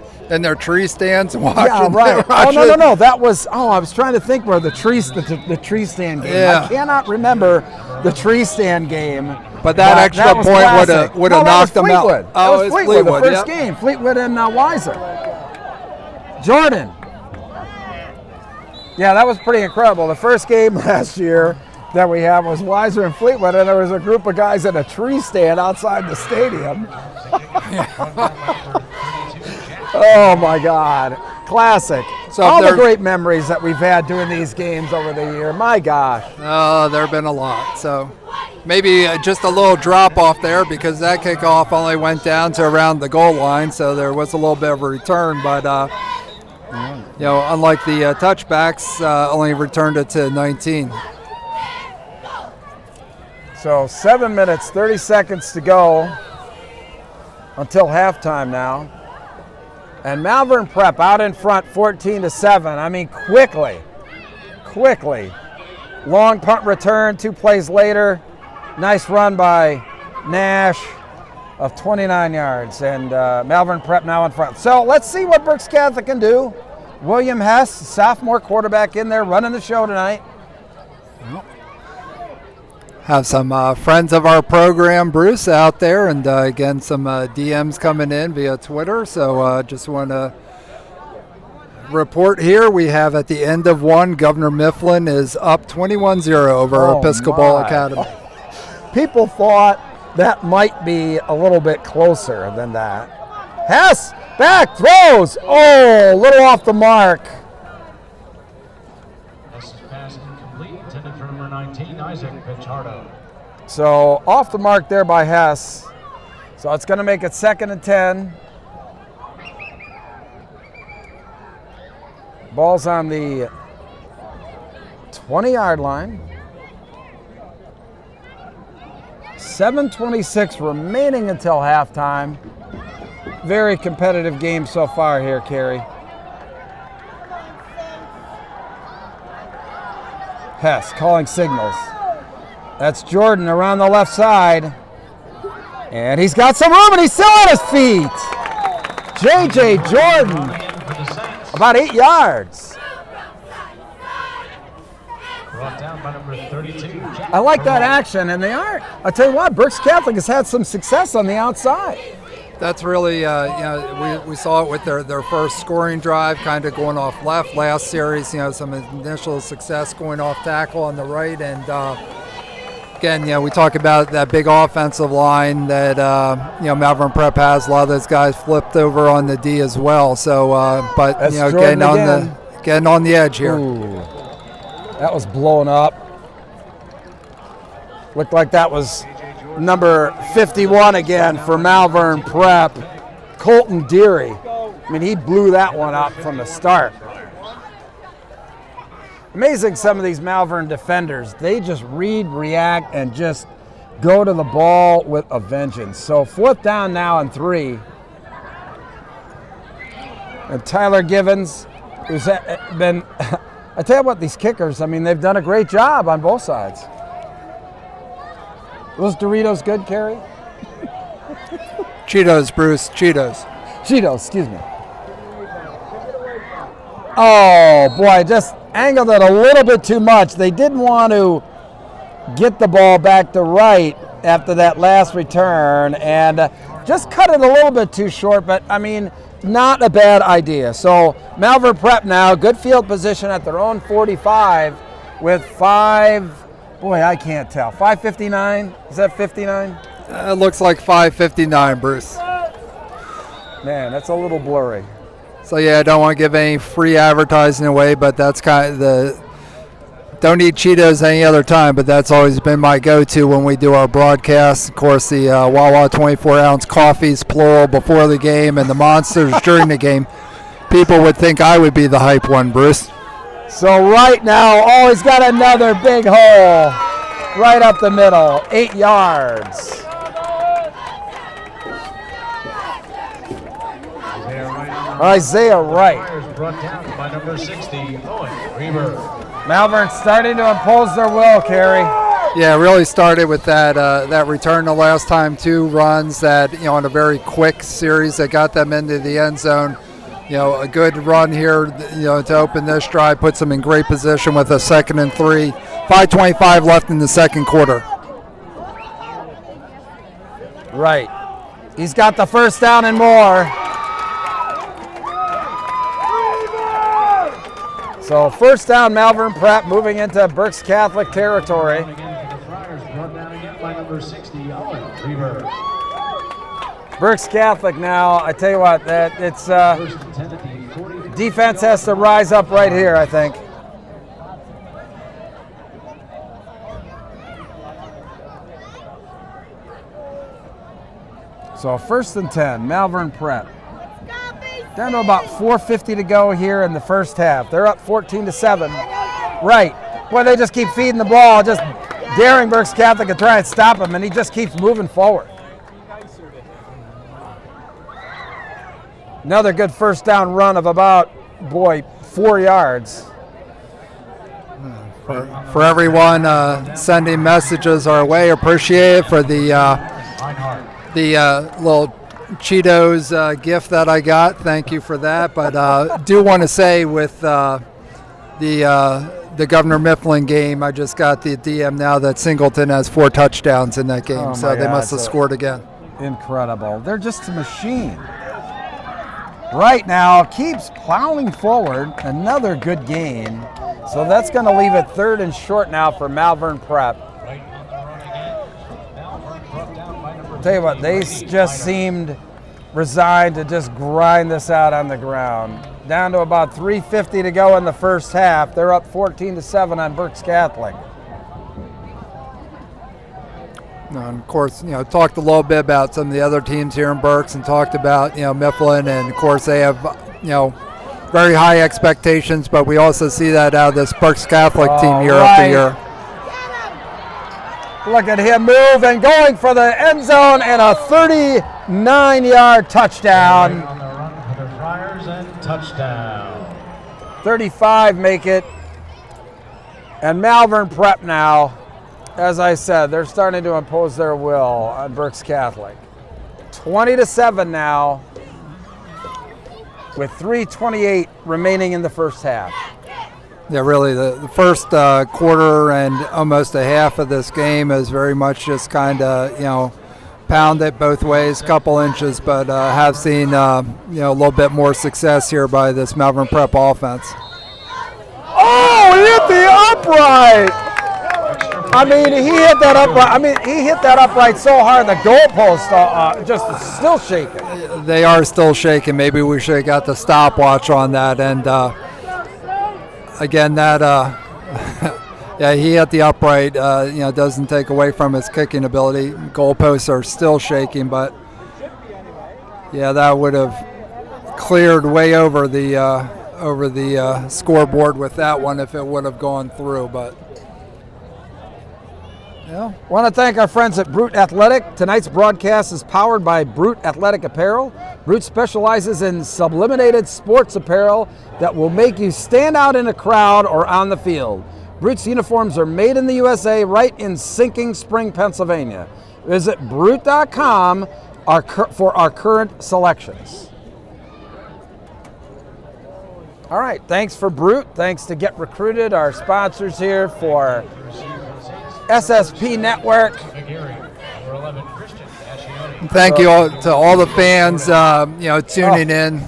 tree stands and watching. Yeah,
right. No. That was, I was trying to think where the tree stand game.
Yeah.
I cannot remember the tree stand game.
But that extra point would have knocked them out.
Oh, it was Fleetwood, the first game. Fleetwood and Weiser. Jordan. Yeah, that was pretty incredible. The first game last year that we had was Weiser and Fleetwood, and there was a group of guys in a tree stand outside the stadium. Oh, my God. Classic. So all the great memories that we've had doing these games over the year. My gosh.
Oh, there have been a lot. So maybe just a little drop off there because that kickoff only went down to around the goal line, so there was a little bit of a return. But, unlike the touchbacks, only returned it to 19.
So 7 minutes, 30 seconds to go until halftime now. And Malvern Prep out in front, 14-7. Quickly. Long punt return, 2 plays later. Nice run by Nash of 29 yards. And Malvern Prep now in front. So let's see what Berks Catholic can do. William Hess, sophomore quarterback in there, running the show tonight.
Have some friends of our program, Bruce, out there, and again, some DMs coming in via Twitter. So just want to report here. We have at the end of one, Governor Mifflin is up 21-0 over Episcopal Academy.
People thought that might be a little bit closer than that. Hess, back, throws. Oh, a little off the mark.
Hess' pass incomplete, intended for number 19, Isaac Pichardo.
So off the mark there by Hess. So it's going to make it 2nd and 10. Ball's on the 20-yard line. 7:26 remaining until halftime. Very competitive game so far here, Cary. Hess calling signals. That's Jordan around the left side. And he's got some room and he's still on his feet. J.J. Jordan, about 8 yards.
Brought down by number 32.
I like that action, and they aren't. I tell you what, Berks Catholic has had some success on the outside.
That's really, we saw it with their first scoring drive, kind of going off left. Last series, some initial success going off tackle on the right. And again, we talk about that big offensive line that, Malvern Prep has. A lot of those guys flipped over on the D as well. So, but,
That's
getting on the edge here.
Ooh, that was blown up. Looked like that was number 51 again for Malvern Prep, Colton Deary. I mean, he blew that one up from the start. Amazing, some of these Malvern defenders. They just read, react, and just go to the ball with a vengeance. So 4th down now and 3. And Tyler Givens, who's been, I tell you what, these kickers, I mean, they've done a great job on both sides. Those Doritos good, Cary?
Cheetos, Bruce, Cheetos.
Cheetos, excuse me. Oh, boy, just angled it a little bit too much. They didn't want to get the ball back to right after that last return and just cut it a little bit too short, but, I mean, not a bad idea. So Malvern Prep now, good field position at their own 45 with 5. Boy, I can't tell. 5:59? Is that 59?
It looks like 5:59, Bruce.
Man, that's a little blurry.
So yeah, I don't want to give any free advertising away, but that's kind of the. Don't eat Cheetos any other time, but that's always been my go-to when we do our broadcasts. Of course, the Wawa 24-ounce coffees, plural, before the game, and the Monsters during the game. People would think I would be the hype one, Bruce.
So right now, he's got another big hole right up the middle, 8 yards. Isaiah Wright.
Brought down by number 60, Owen Reber.
Malvern starting to impose their will, Cary.
Yeah, really started with that return the last time, 2 runs that, on a very quick series that got them into the end zone. A good run here, to open this drive, puts them in great position with a 2nd and 3. 5:25 left in the second quarter.
Right. He's got the first down and more. So first down, Malvern Prep moving into Berks Catholic territory.
The Friars brought down again by number 60, Owen Reber.
Berks Catholic now, I tell you what, that it's
First and 10 at the 40.
defense has to rise up right here, I think. So 1st and 10, Malvern Prep. Down to about 4:50 to go here in the first half. They're up 14-7. Right. Boy, they just keep feeding the ball, just daring Berks Catholic to try and stop him, and he just keeps moving forward. Another good first down run of about, 4 yards.
For everyone sending messages our way, appreciate it for the little Cheetos gift that I got. Thank you for that. But do want to say with the Governor Mifflin game, I just got the DM now that Singleton has 4 touchdowns in that game.
Oh
so they
God,
must have scored again.
Incredible. They're just a machine. Right now, keeps plowing forward. Another good gain. So that's going to leave it 3rd and short now for Malvern Prep. Tell you what, they just seemed resigned to just grind this out on the ground. Down to about 3:50 to go in the first half. They're up 14-7 on Berks Catholic.
And of course, talked a little bit about some of the other teams here in Berks and talked about, Mifflin, and of course they have, very high expectations, but we also see that out of this Berks Catholic team year after year.
Look at him move and going for the end zone and a 39-yard touchdown.
On the run for the Friars and touchdown.
35 make it. And Malvern Prep now, as I said, they're starting to impose their will on Berks Catholic. 20-7 now, with 3:28 remaining in the first half.
Yeah, really, the first quarter and almost a half of this game is very much just kind of, pound it both ways, couple inches, but have seen, a little bit more success here by this Malvern Prep offense.
Oh, he hit the upright! I mean, he hit that upright. He hit that upright so hard the goalpost just still shaking.
They are still shaking. Maybe we should have got the stopwatch on that. And again, that yeah, he hit the upright. Doesn't take away from his kicking ability. Goalposts are still shaking, but yeah, that would have cleared way over the scoreboard with that one if it would have gone through. But
yeah. Want to thank our friends at Brute Athletic. Tonight's broadcast is powered by Brute Athletic Apparel. Brute specializes in sublimated sports apparel that will make you stand out in a crowd or on the field. Brute's uniforms are made in the USA, right in Sinking Spring, Pennsylvania. Visit Brute.com for our current selections. All right, thanks for Brute. Thanks to Get Recruited, our sponsors here for SSP Network.
Thank you all to all the fans, tuning in.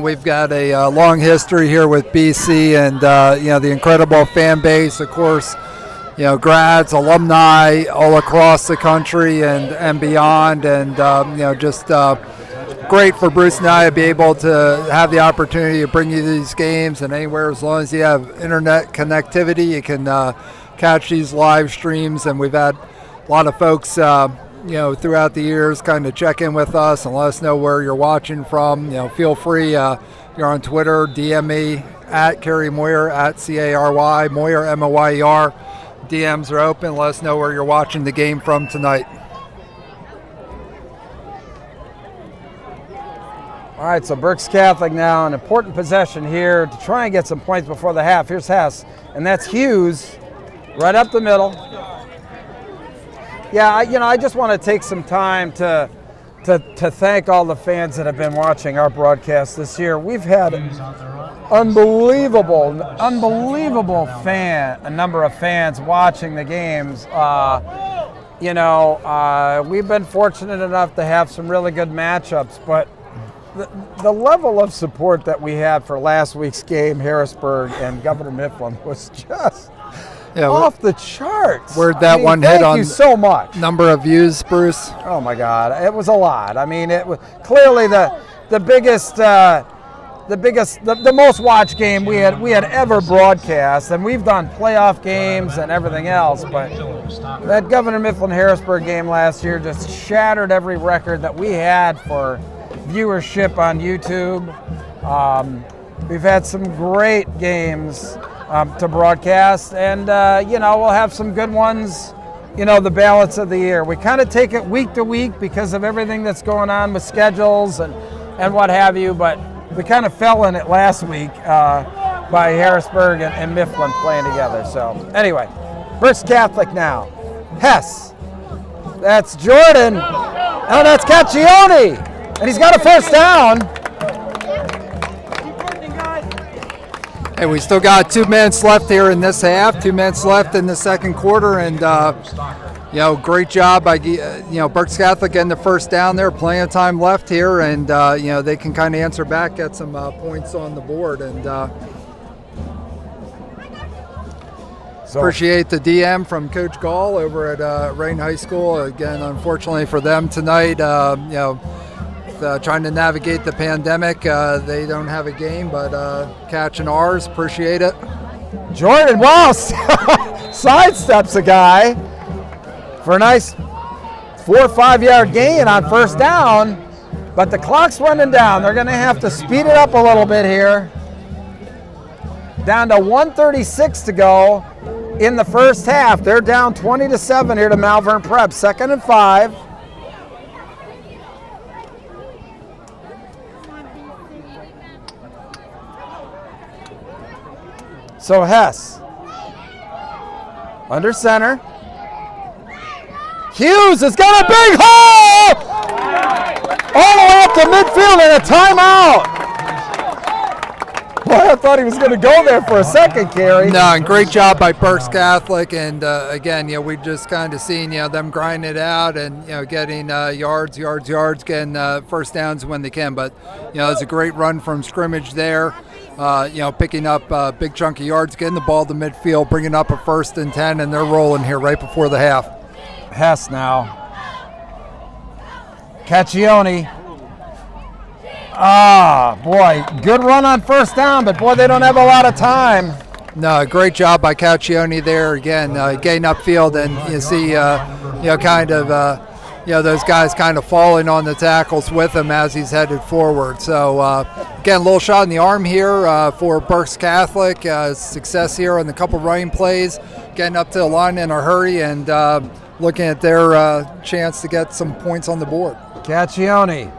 We've got a long history here with BC, and the incredible fan base, of course. Grads, alumni all across the country and beyond, and just great for Bruce and I to be able to have the opportunity to bring you these games, and anywhere as long as you have internet connectivity, you can catch these live streams. And we've had a lot of folks throughout the years kind of check in with us and let us know where you're watching from. Feel free, you're on Twitter, DM me at Cary Moyer, at Cary Moyer, Moyer. DMs are open. Let us know where you're watching the game from tonight.
All right, so Berks Catholic now, an important possession here to try and get some points before the half. Here's Hess, and that's Hughes right up the middle. Yeah, I just want to take some time to thank all the fans that have been watching our broadcast this year. We've had unbelievable number of fans watching the games. We've been fortunate enough to have some really good matchups, but the level of support that we had for last week's game, Harrisburg and Governor Mifflin, was just off the charts.
Where'd that one hit on?
Thank you so much.
Number of views, Bruce?
Oh my God, it was a lot. It was clearly the most watched game we had ever broadcast, and we've done playoff games and everything else. But that Governor Mifflin Harrisburg game last year just shattered every record that we had for viewership on YouTube. We've had some great games to broadcast, and we'll have some good ones, the balance of the year. We kind of take it week to week because of everything that's going on with schedules and what have you, but we kind of fell in it last week by Harrisburg and Mifflin playing together. So anyway, Berks Catholic now. Hess. That's Jordan. Oh, that's Caccione. And he's got a first down.
Hey, we still got 2 minutes left here in this half, 2 minutes left in the second quarter, and great job by Berks Catholic getting the first down there. Plenty of time left here, and they can kind of answer back, get some points on the board, and appreciate the DM from Coach Gall over at Rain High School. Again, unfortunately for them tonight, trying to navigate the pandemic. They don't have a game, but catching ours. Appreciate it.
Jordan, wow, sidesteps a guy. for a nice 4 or 5 yard gain on first down, but the clock's running down. They're going to have to speed it up a little bit here. Down to 1:36 to go in the first half. They're down 20-7 here to Malvern Prep. 2nd and 5. So Hess under center. Hughes has got a big hole! All the way up to midfield and a timeout. Boy, I thought he was going to go there for a second, Cary.
No, and great job by Berks Catholic. And again, we just kind of seen them grind it out and getting yards, getting first downs when they can. But it's a great run from scrimmage there. Picking up a big chunk of yards, getting the ball to midfield, bringing up a 1st and 10, and they're rolling here right before the half.
Hess now. Caccione. Boy, good run on first down, but boy, they don't have a lot of time.
No, great job by Caccione there. Again, getting upfield, and you see, those guys kind of falling on the tackles with him as he's headed forward. So, again, a little shot in the arm here for Berks Catholic. Success here on the couple running plays, getting up to the line in a hurry, and looking at their chance to get some points on the board.
Caccione.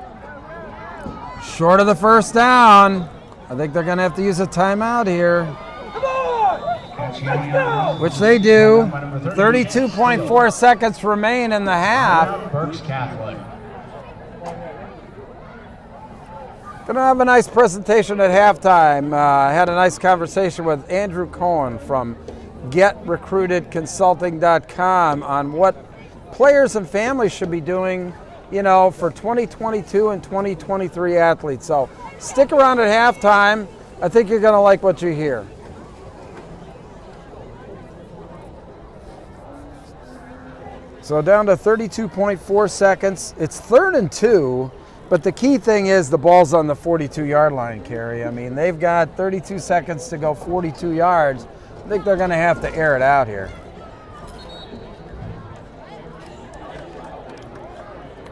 Short of the first down. I think they're going to have to use a timeout here. Which they do. 32.4 seconds remain in the half.
Berks Catholic.
Going to have a nice presentation at halftime. I had a nice conversation with Andrew Cohen from GetRecruitedConsulting.com on what players and families should be doing, for 2022 and 2023 athletes. So stick around at halftime. I think you're going to like what you hear. So down to 32.4 seconds. It's 3rd and 2, but the key thing is the ball's on the 42-yard line, Cary. I mean, they've got 32 seconds to go 42 yards. I think they're going to have to air it out here.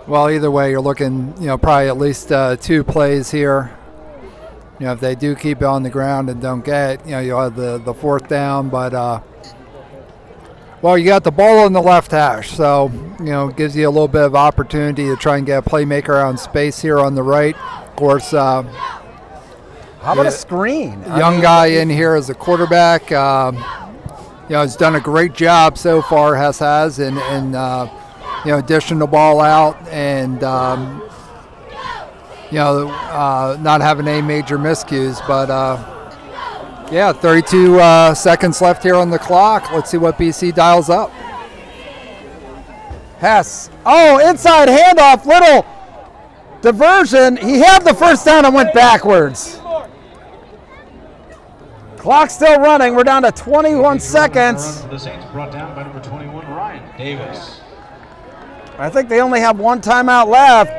Well, either way, you're looking, probably at least 2 plays here. If they do keep it on the ground and don't get, you'll have the 4th down. But, you got the ball on the left hash. So, it gives you a little bit of opportunity to try and get a playmaker on space here on the right. Of course,
how about a screen?
Young guy in here as a quarterback. Has done a great job so far, Hess has, and dishing the ball out and, not having any major miscues. But, 32 seconds left here on the clock. Let's see what BC dials up.
Hess. Oh, inside handoff, little diversion. He had the first down and went backwards. Clock still running. We're down to 21 seconds.
The Saints brought down by number 21, Ryan Davis.
I think they only have one timeout left.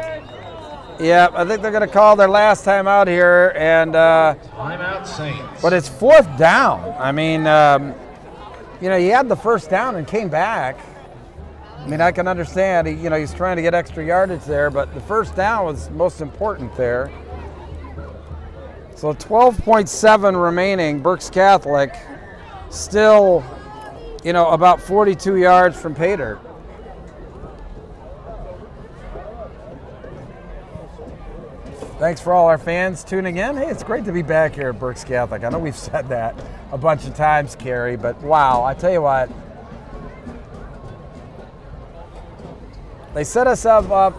Yeah, I think they're going to call their last timeout here. And
timeout Saints.
But it's 4th down. I mean, he had the first down and came back. I mean, I can understand. He's trying to get extra yardage there, but the first down was most important there. So 12.7 remaining. Berks Catholic still, about 42 yards from pay dirt. Thanks for all our fans tuning in. Hey, it's great to be back here at Berks Catholic. I know we've said that a bunch of times, Cary, but wow, I tell you what. They set us up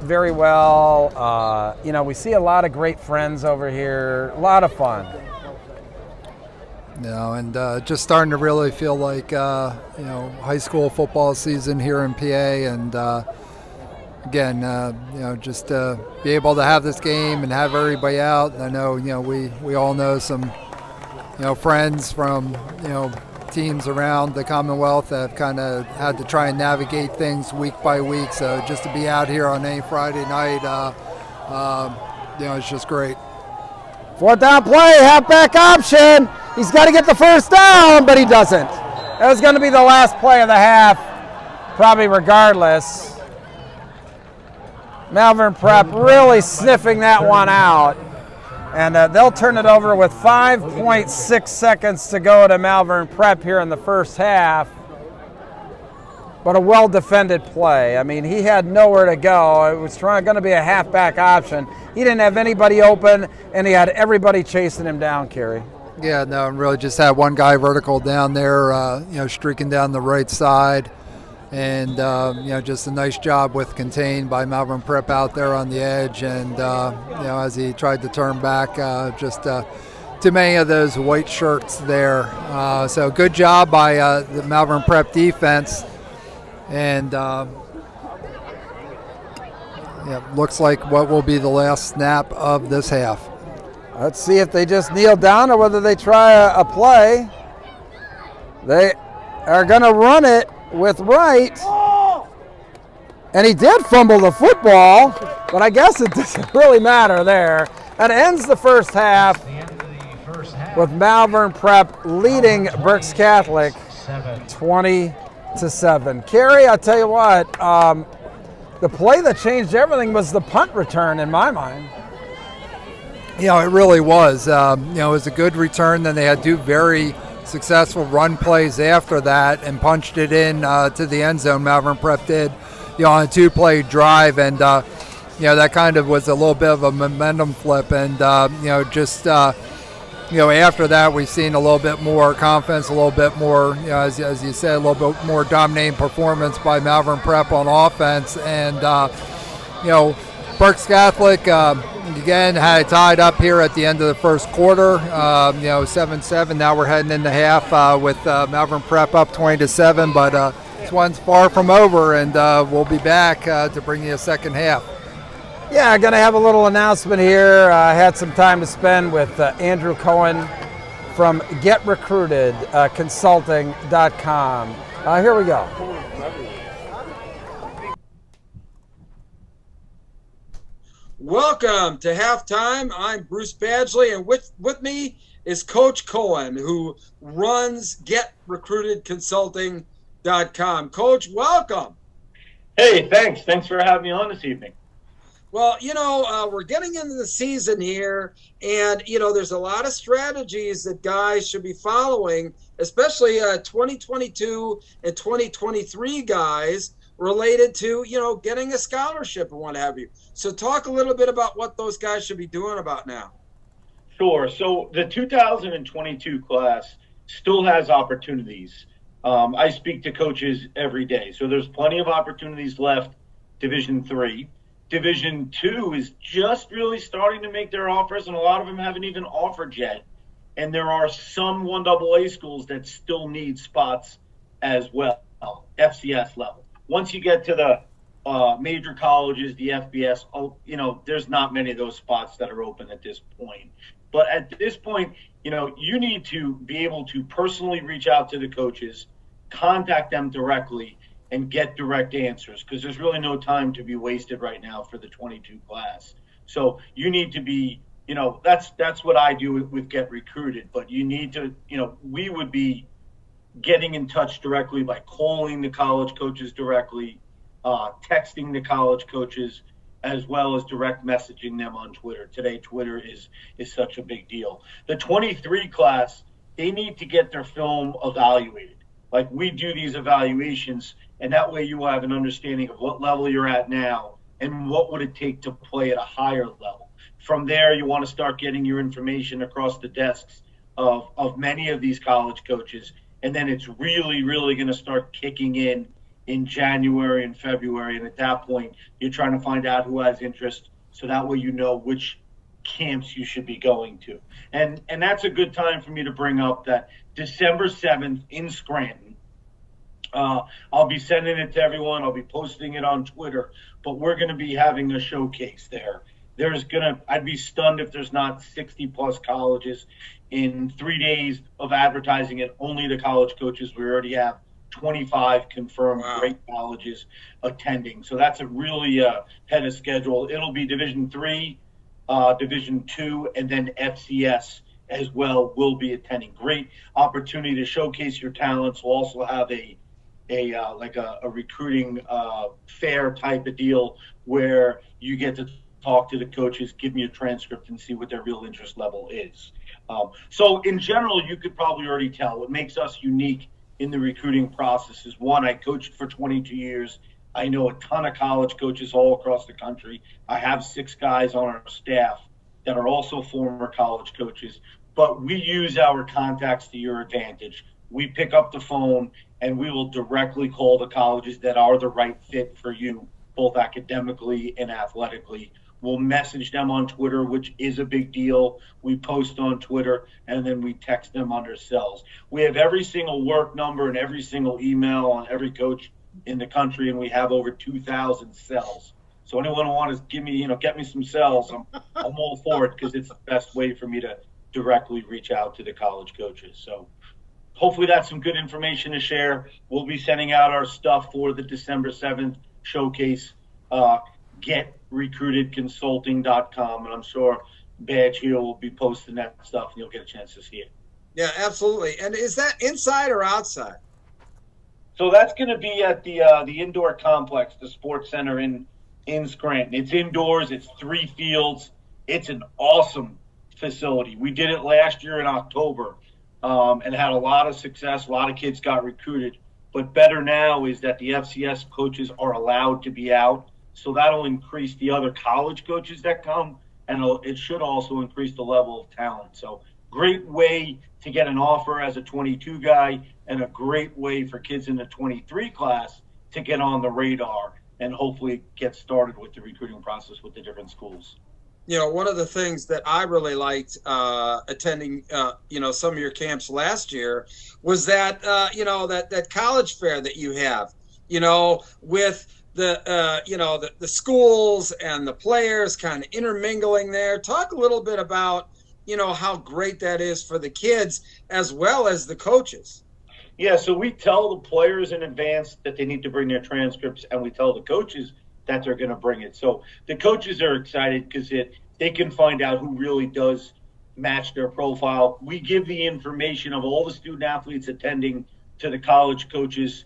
very well. We see a lot of great friends over here. A lot of fun.
And just starting to really feel like high school football season here in PA, and again, just to be able to have this game and have everybody out. I know, we all know some, friends from, teams around the Commonwealth that have kind of had to try and navigate things week by week. So just to be out here on any Friday night, it's just great.
4th down play, halfback option. He's got to get the first down, but he doesn't. That was going to be the last play of the half. probably regardless. Malvern Prep really sniffing that one out. And they'll turn it over with 5.6 seconds to go to Malvern Prep here in the first half. But a well-defended play. I mean, he had nowhere to go. It was going to be a halfback option. He didn't have anybody open, and he had everybody chasing him down, Cary.
Yeah, no, and really just had one guy vertical down there, streaking down the right side. And, just a nice job with contained by Malvern Prep out there on the edge. And, as he tried to turn back, too many of those white shirts there. So good job by the Malvern Prep defense. And, looks like what will be the last snap of this half.
Let's see if they just kneel down or whether they try a play. They are going to run it with Wright. And he did fumble the football, but I guess it doesn't really matter there. That ends the first half with Malvern Prep leading Berks Catholic 20-7. Cary, I tell you what, the play that changed everything was the punt return in my mind.
It really was. It was a good return. Then they had two very successful run plays after that and punched it in to the end zone. Malvern Prep did, on a two-play drive, and that kind of was a little bit of a momentum flip. And after that, we've seen a little bit more confidence, a little bit more, as you said, a little bit more dominating performance by Malvern Prep on offense. And Berks Catholic again had it tied up here at the end of the first quarter. 7-7. Now we're heading into half with Malvern Prep up 20-7. But this one's far from over, and we'll be back to bring you a second half.
Yeah, I'm going to have a little announcement here. I had some time to spend with Andrew Cohen from GetRecruitedConsulting.com. Here we go.
Welcome to halftime. I'm Bruce Badgley, and with me is Coach Cohen, who runs GetRecruitedConsulting.com. Coach, welcome.
Hey, thanks. Thanks for having me on this evening.
Well, we're getting into the season here, and, there's a lot of strategies that guys should be following, especially 2022 and 2023 guys related to, getting a scholarship and what have you. So talk a little bit about what those guys should be doing about now.
Sure. So the 2022 class still has opportunities. I speak to coaches every day. So there's plenty of opportunities left. Division III. Division II is just really starting to make their offers, and a lot of them haven't even offered yet. And there are some 1AA schools that still need spots as well, FCS level. Once you get to the major colleges, the FBS, there's not many of those spots that are open at this point. But at this point, you need to be able to personally reach out to the coaches, contact them directly, and get direct answers, because there's really no time to be wasted right now for the 22 class. So you need to be, that's what I do with Get Recruited. But you need to, we would be getting in touch directly by calling the college coaches directly, texting the college coaches, as well as direct messaging them on Twitter. Today, Twitter is such a big deal. The 23 class, they need to get their film evaluated. Like we do these evaluations, and that way you will have an understanding of what level you're at now and what would it take to play at a higher level. From there, you want to start getting your information across the desks of many of these college coaches. And then it's really, really going to start kicking in January and February. And at that point, you're trying to find out who has interest, so that way you know which camps you should be going to. And that's a good time for me to bring up that December 7th in Scranton. I'll be sending it to everyone. I'll be posting it on Twitter. But we're going to be having a showcase there. I'd be stunned if there's not 60-plus colleges in 3 days of advertising it. Only the college coaches. We already have 25 confirmed great colleges attending. So that's a really head of schedule. It'll be Division III, Division II, and then FCS as well will be attending. Great opportunity to showcase your talents. We'll also have a a recruiting fair type of deal where you get to talk to the coaches, give me a transcript, and see what their real interest level is. So in general, you could probably already tell what makes us unique in the recruiting process is, one, I coached for 22 years. I know a ton of college coaches all across the country. I have 6 guys on our staff that are also former college coaches, but we use our contacts to your advantage. We pick up the phone and we will directly call the colleges that are the right fit for you, both academically and athletically. We'll message them on Twitter, which is a big deal. We post on Twitter, and then we text them on their cells. We have every single work number and every single email on every coach in the country, and we have over 2,000 cells. So anyone who wants to give me, get me some cells, I'm all for it, because it's the best way for me to directly reach out to the college coaches. So hopefully that's some good information to share. We'll be sending out our stuff for the December 7th showcase. GetRecruitedConsulting.com, and I'm sure Badge here will be posting that stuff, and you'll get a chance to see it.
Yeah, absolutely. And is that inside or outside?
So that's going to be at the indoor complex, the Sports Center in Scranton. It's indoors. It's 3 fields. It's an awesome facility. We did it last year in October and had a lot of success. A lot of kids got recruited. But better now is that the FCS coaches are allowed to be out. So that'll increase the other college coaches that come, and it should also increase the level of talent. So great way to get an offer as a 22 guy, and a great way for kids in the 23 class to get on the radar and hopefully get started with the recruiting process with the different schools.
One of the things that I really liked attending, some of your camps last year was that, that college fair that you have, with the schools and the players kind of intermingling there. Talk a little bit about, how great that is for the kids as well as the coaches.
Yeah, so we tell the players in advance that they need to bring their transcripts, and we tell the coaches that they're going to bring it. So the coaches are excited because they can find out who really does match their profile. We give the information of all the student athletes attending to the college coaches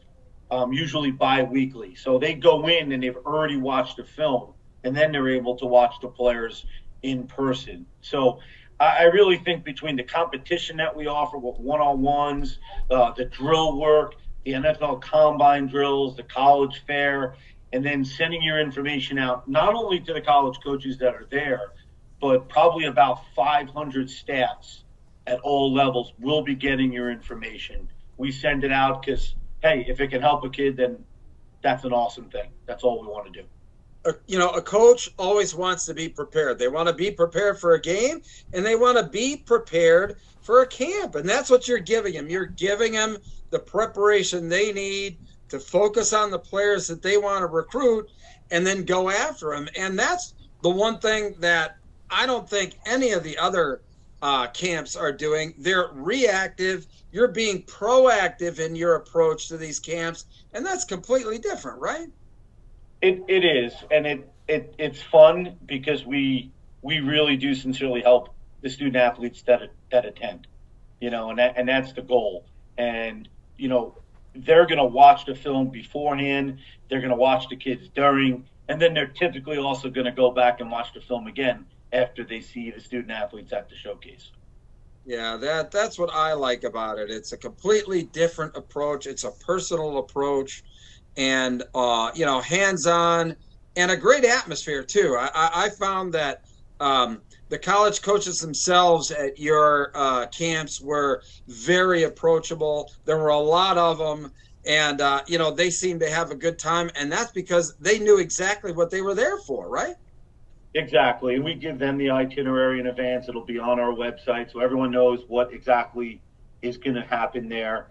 usually bi-weekly. So they go in and they've already watched the film, and then they're able to watch the players in person. So I really think between the competition that we offer with one-on-ones, the drill work, the NFL combine drills, the college fair, and then sending your information out not only to the college coaches that are there, but probably about 500 staffs at all levels will be getting your information. We send it out because, hey, if it can help a kid, then that's an awesome thing. That's all we want to do.
A coach always wants to be prepared. They want to be prepared for a game, and they want to be prepared for a camp. And that's what you're giving them. You're giving them the preparation they need to focus on the players that they want to recruit and then go after them. And that's the one thing that I don't think any of the other camps are doing. They're reactive. You're being proactive in your approach to these camps, and that's completely different, right?
It is, and it's fun because we really do sincerely help the student athletes that attend, and that's the goal. And they're going to watch the film beforehand, they're going to watch the kids during, and then they're typically also going to go back and watch the film again after they see the student athletes at the showcase.
Yeah, that's what I like about it. It's a completely different approach. It's a personal approach. And, hands-on, and a great atmosphere, too. I found that the college coaches themselves at your camps were very approachable. There were a lot of them, and, they seemed to have a good time, and that's because they knew exactly what they were there for, right?
Exactly, and we give them the itinerary in advance. It'll be on our website, so everyone knows what exactly is going to happen there.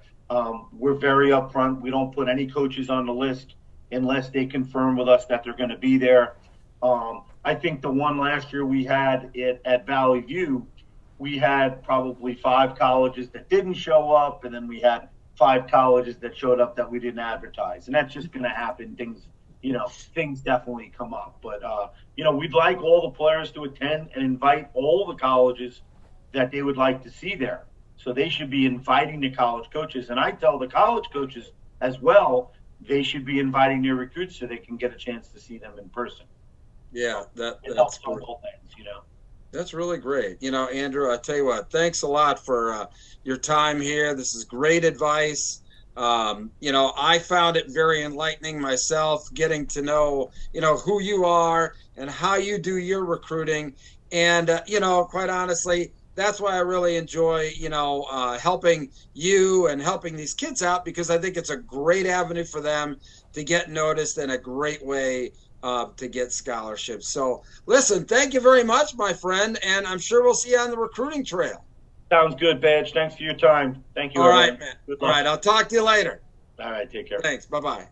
We're very upfront. We don't put any coaches on the list unless they confirm with us that they're going to be there. I think the one last year we had it at Valley View, we had probably 5 colleges that didn't show up, and then we had 5 colleges that showed up that we didn't advertise. And that's just going to happen. Things definitely come up. But, we'd like all the players to attend and invite all the colleges that they would like to see there. So they should be inviting the college coaches. And I tell the college coaches as well, they should be inviting their recruits so they can get a chance to see them in person.
Yeah,
It
that's
helps on
great.
both ends, you know.
That's really great. Andrew, I tell you what, thanks a lot for your time here. This is great advice. I found it very enlightening myself, getting to know, who you are and how you do your recruiting. And, quite honestly, that's why I really enjoy, helping you and helping these kids out, because I think it's a great avenue for them to get noticed and a great way to get scholarships. So, listen, thank you very much, my friend, and I'm sure we'll see you on the recruiting trail.
Sounds good, Badge. Thanks for your time. Thank you.
All
everyone.
right, man.
Good
All
luck.
right, I'll talk to you later.
All right, take care.
Thanks. Bye-bye.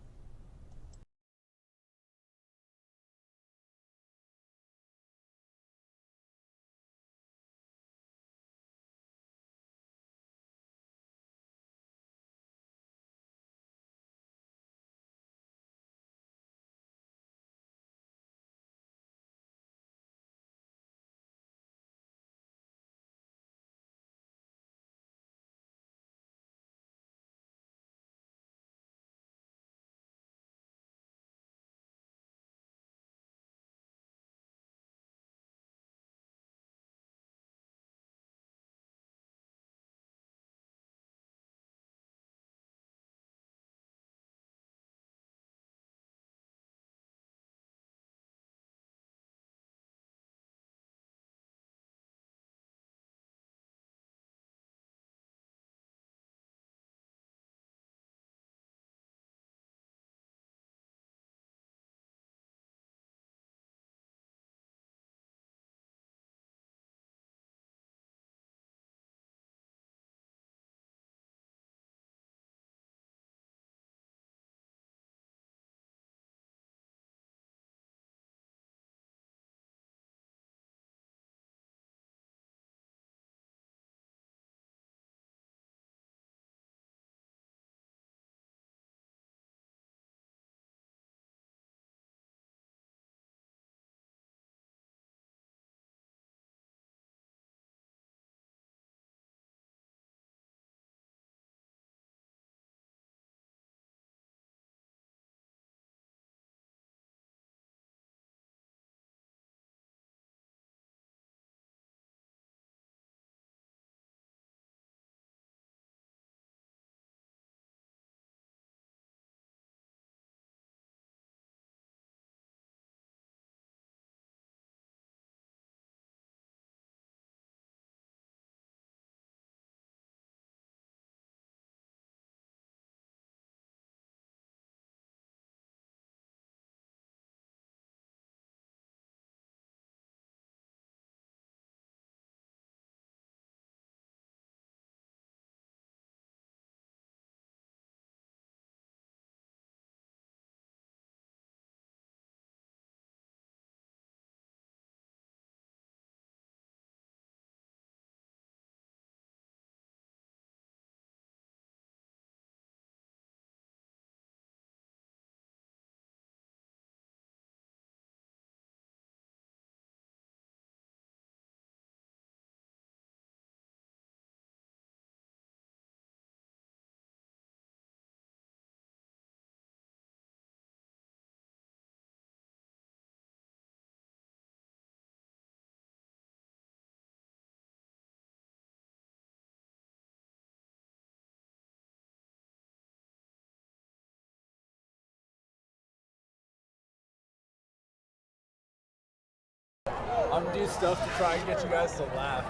I'm gonna do stuff to try and get you guys to laugh.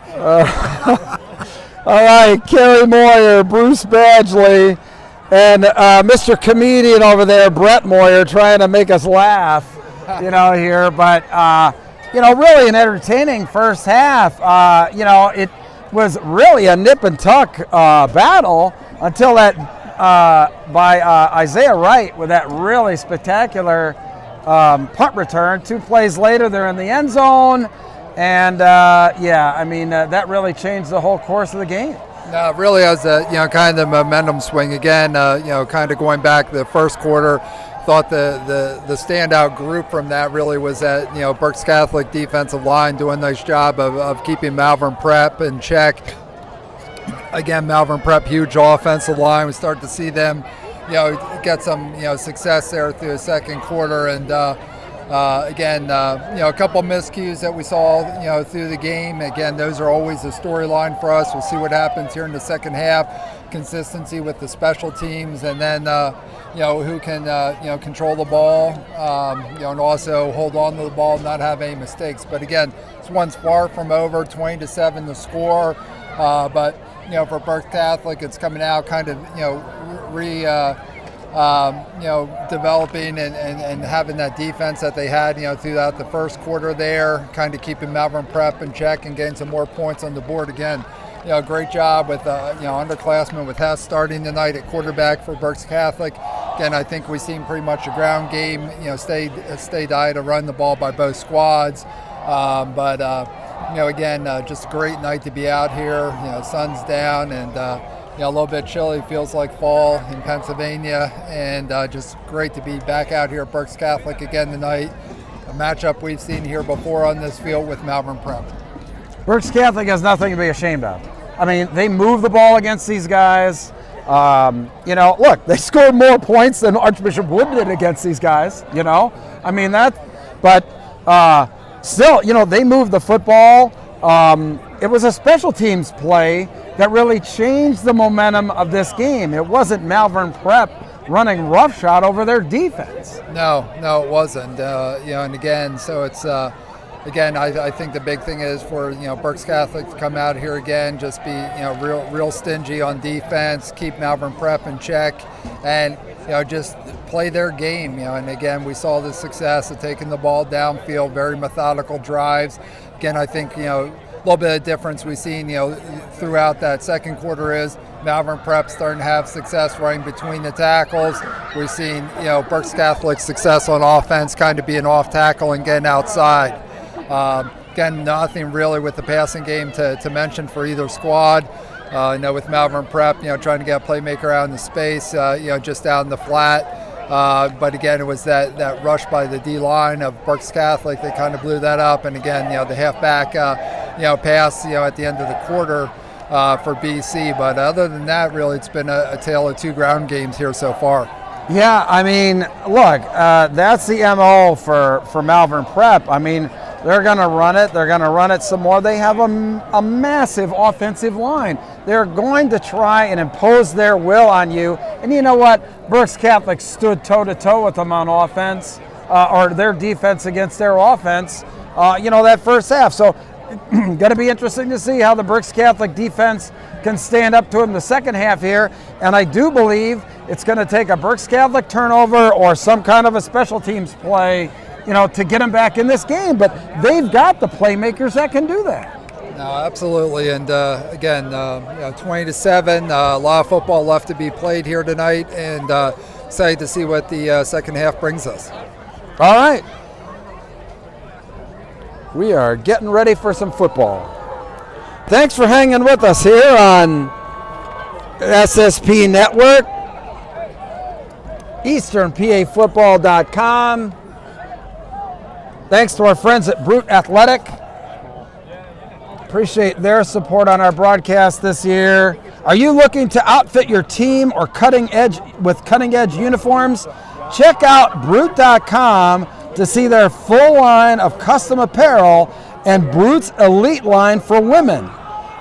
All right, Cary Moyer, Bruce Badgley, and Mr. Comedian over there, Brett Moyer, trying to make us laugh, here. But, really an entertaining first half. It was really a nip and tuck battle until that by Isaiah Wright with that really spectacular punt return. 2 plays later, they're in the end zone. And, that really changed the whole course of the game.
No, it really has a, kind of momentum swing again, kind of going back the first quarter. Thought the standout group from that really was that, Berks Catholic defensive line doing a nice job of keeping Malvern Prep in check. Again, Malvern Prep, huge offensive line. We start to see them get some success there through the second quarter. And again, a couple miscues that we saw through the game. Again, those are always a storyline for us. We'll see what happens here in the second half. Consistency with the special teams, and then who can control the ball, and also hold on to the ball, not have any mistakes. But again, this one's far from over. 20-7 the score, but for Berks Catholic, it's coming out kind of developing and having that defense that they had throughout the first quarter there, kind of keeping Malvern Prep in check and getting some more points on the board again. Great job with underclassmen with Hess starting tonight at quarterback for Berks Catholic. Again, I think we've seen pretty much a ground game. Stay diet to run the ball by both squads. But again, just a great night to be out here. Sun's down and a little bit chilly. Feels like fall in Pennsylvania, and just great to be back out here at Berks Catholic again tonight. A matchup we've seen here before on this field with Malvern Prep.
Berks Catholic has nothing to be ashamed of. I mean, they move the ball against these guys. Look, they scored more points than Archbishop Wood did against these guys, I mean, still, they moved the football. It was a special teams play that really changed the momentum of this game. It wasn't Malvern Prep running roughshod over their defense.
No, it wasn't. And again, so it's... Again, I think the big thing is for Berks Catholic to come out here again, just be real stingy on defense, keep Malvern Prep in check, and just play their game. And again, we saw the success of taking the ball downfield, very methodical drives. Again, I think a little bit of difference we've seen throughout that second quarter is Malvern Prep starting to have success running between the tackles. We've seen Berks Catholic's success on offense, kind of being off tackle and getting outside. Again, nothing really with the passing game to mention for either squad. With Malvern Prep, trying to get a playmaker out in the space, just out in the flat. But again, it was that rush by the D-line of Berks Catholic. They kind of blew that up. And again, the halfback, pass, at the end of the quarter for BC. But other than that, really, it's been a tale of two ground games here so far.
Yeah, I mean, look, that's the MO for Malvern Prep. I mean, they're going to run it. They're going to run it some more. They have a massive offensive line. They're going to try and impose their will on you. And you know what? Berks Catholic stood toe-to-toe with them on offense, or their defense against their offense, that first half. So going to be interesting to see how the Berks Catholic defense can stand up to them the second half here. And I do believe it's going to take a Berks Catholic turnover or some kind of a special teams play to get them back in this game, but they've got the playmakers that can do that.
No, absolutely, and again, 20-7, a lot of football left to be played here tonight, and excited to see what the second half brings us.
All right, we are getting ready for some football. Thanks for hanging with us here on SSP Network, EasternPAFootball.com. Thanks to our friends at Brute Athletic. Appreciate their support on our broadcast this year. Are you looking to outfit your team or cutting edge uniforms? Check out Brute.com to see their full line of custom apparel and Brute's Elite line for women.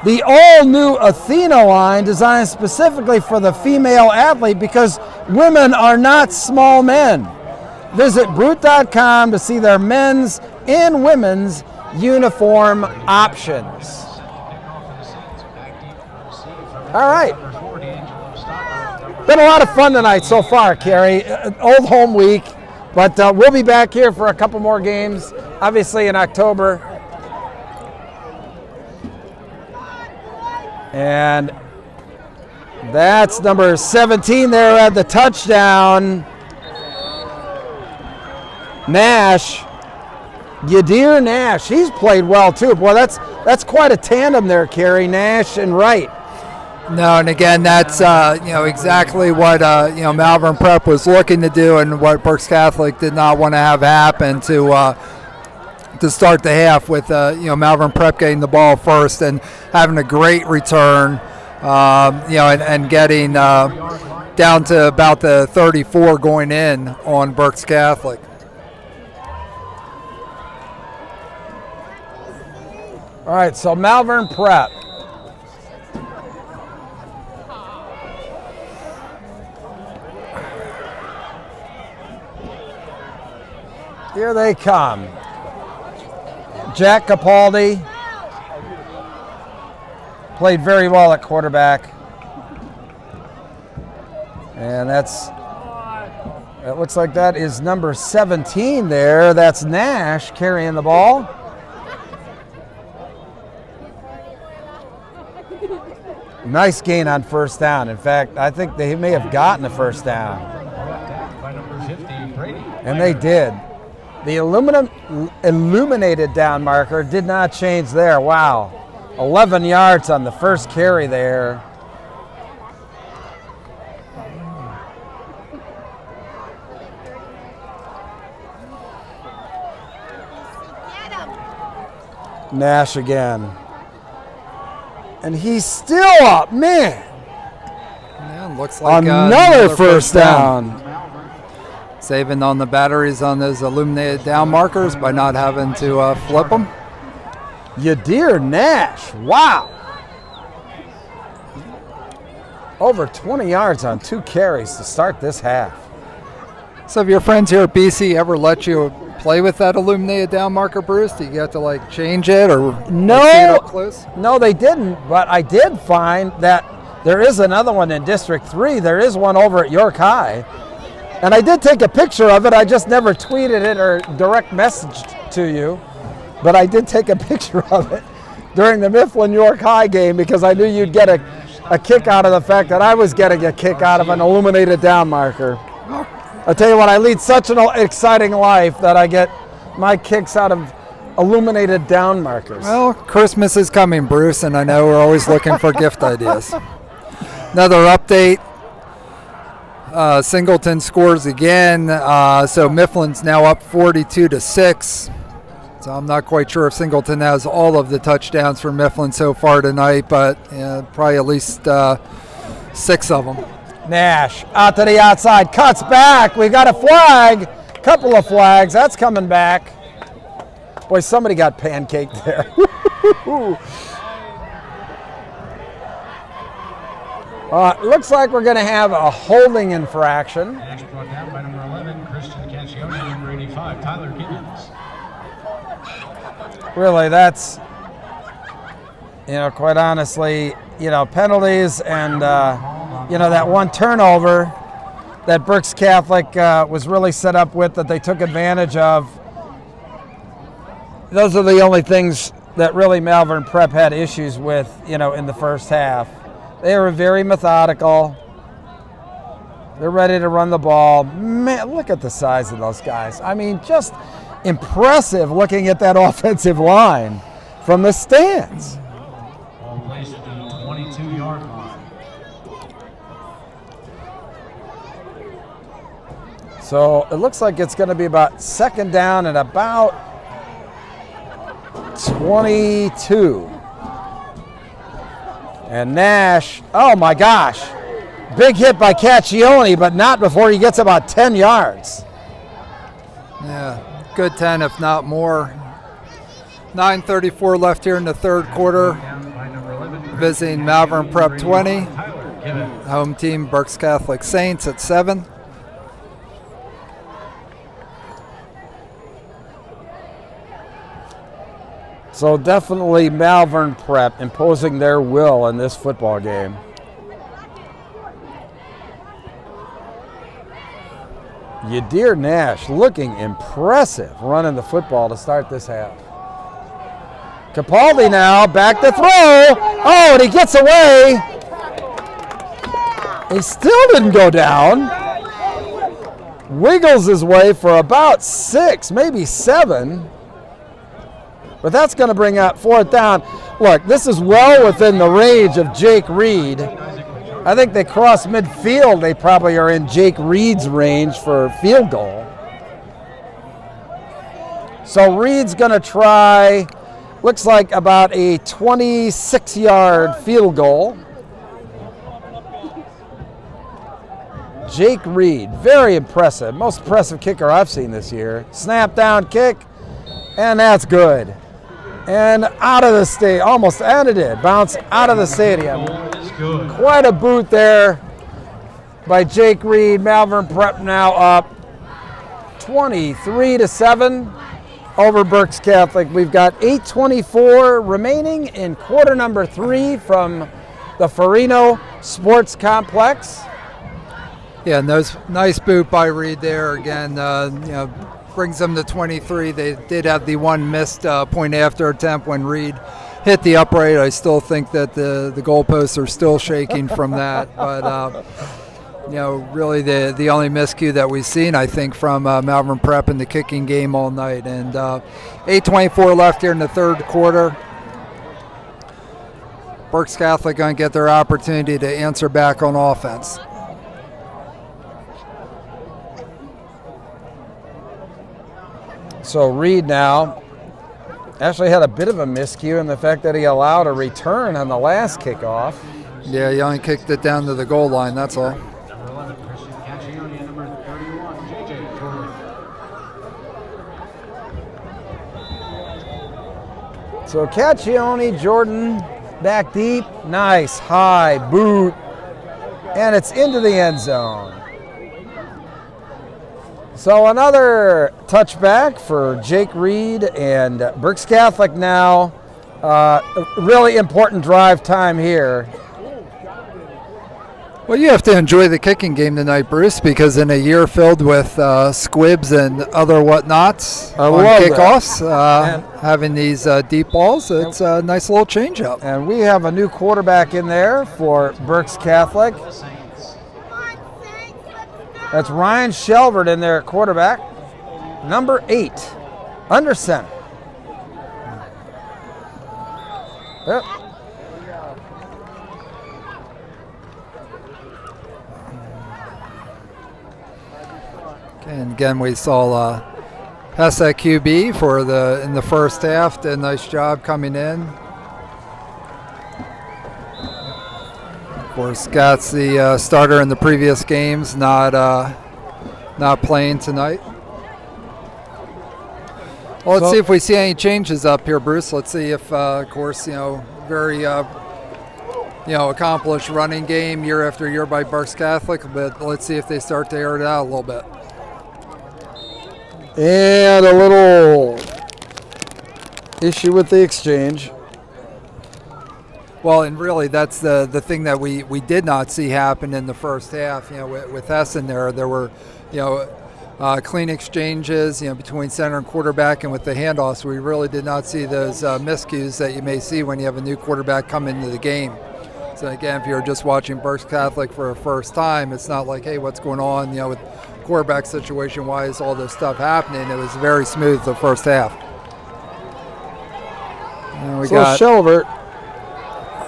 The all-new Athena line designed specifically for the female athlete because women are not small men. Visit Brute.com to see their men's and women's uniform options. All right. Been a lot of fun tonight so far, Cary. Old home week, but we'll be back here for a couple more games, obviously in October. And that's number 17 there at the touchdown. Nash, Yadir Nash, he's played well too. Boy, that's quite a tandem there, Cary, Nash and Wright.
No, and again, that's exactly what Malvern Prep was looking to do, and what Berks Catholic did not want to have happen to start the half with Malvern Prep getting the ball first and having a great return, and getting down to about the 34 going in on Berks Catholic.
All right, so Malvern Prep. Here they come. Jack Capaldi played very well at quarterback. And it looks like that is number 17 there. That's Nash carrying the ball. Nice gain on first down. In fact, I think they may have gotten the first down. And they did. The illuminated down marker did not change there. Wow. 11 yards on the first carry there. Nash again. And he's still up, man.
Yeah, looks like
another first down.
Saving on the batteries on those illuminated down markers by not having to flip them.
Yadir Nash, wow. Over 20 yards on 2 carries to start this half.
So have your friends here at BC ever let you play with that illuminated down marker, Bruce? Do you have to like change it or see it up close?
No, they didn't, but I did find that there is another one in District 3. There is one over at York High. And I did take a picture of it. I just never tweeted it or direct messaged to you. But I did take a picture of it during the Mifflin-York High game because I knew you'd get a kick out of the fact that I was getting a kick out of an illuminated down marker. I tell you what, I lead such an exciting life that I get my kicks out of illuminated down markers.
Well, Christmas is coming, Bruce, and I know we're always looking for gift ideas. Another update. Singleton scores again, so Mifflin's now up 42-6. So I'm not quite sure if Singleton has all of the touchdowns for Mifflin so far tonight, but probably at least 6 of them.
Nash out to the outside, cuts back. We got a flag, couple of flags. That's coming back. Boy, somebody got pancaked there. Looks like we're going to have a holding infraction.
Nash brought down by number 11, Christian Caccione, number 85, Tyler Gibbons.
Really, that's, quite honestly, penalties and, that one turnover that Berks Catholic was really set up with that they took advantage of. Those are the only things that really Malvern Prep had issues with, in the first half. They were very methodical. They're ready to run the ball. Man, look at the size of those guys. I mean, just impressive looking at that offensive line from the stands.
Ball placed at the 22-yard line.
So it looks like it's going to be about second down and about 22. And Nash, oh my gosh, big hit by Caccione, but not before he gets about 10 yards.
Yeah, good 10 if not more. 9:34 left here in the third quarter. Visiting Malvern Prep 20. Home team Berks Catholic Saints at 7.
So definitely Malvern Prep imposing their will in this football game. Yadir Nash looking impressive running the football to start this half. Capaldi now back to throw. Oh, and he gets away. He still didn't go down. Wiggles his way for about 6, maybe 7. But that's going to bring up fourth down. Look, this is well within the range of Jake Reed. I think they cross midfield. They probably are in Jake Reed's range for field goal. So Reed's going to try, looks like about a 26-yard field goal. Jake Reed. Very impressive. Most impressive kicker I've seen this year. Snap down kick, and that's good. And out of the stadium, almost, and it did, bounce out of the stadium. Quite a boot there by Jake Reed. Malvern Prep now up 23-7 over Berks Catholic. We've got 8:24 remaining in quarter number 3 from the Forino Sports Complex.
Yeah, nice boot by Reed there. Again, brings them to 23. They did have the one missed point after attempt when Reed hit the upright. I still think that the goalposts are still shaking from that. But, really the only miscue that we've seen, I think, from Malvern Prep in the kicking game all night. And 8:24 left here in the third quarter. Berks Catholic going to get their opportunity to answer back on offense.
So Reed now actually had a bit of a miscue in the fact that he allowed a return on the last kickoff.
Yeah, he only kicked it down to the goal line, that's all.
Number 11, Christian Caccione, and number 31, JJ Jordan.
So Caccione, Jordan, back deep, nice high boot, and it's into the end zone. So another touchback for Jake Reed, and Berks Catholic now. Really important drive time here.
Well, you have to enjoy the kicking game tonight, Bruce, because in a year filled with squibs and other whatnots on kickoffs, having these deep balls, it's a nice little change-up.
And we have a new quarterback in there for Berks Catholic. That's Ryan Shelvert in there at quarterback. Number 8, under center. Yep.
And again, we saw Hessa QB in the first half. Did a nice job coming in. Of course, Scott's the starter in the previous games, not playing tonight. Well, let's see if we see any changes up here, Bruce. Let's see if, of course, very accomplished running game year after year by Berks Catholic, but let's see if they start to air it out a little bit.
And a little issue with the exchange.
Well, and really that's the thing that we did not see happen in the first half. With Essen there were, clean exchanges, between center and quarterback, and with the handoffs, we really did not see those miscues that you may see when you have a new quarterback come into the game. So again, if you're just watching Berks Catholic for the first time, it's not like, hey, what's going on, with quarterback situation, why is all this stuff happening? It was very smooth the first half. And we got
Shelvert,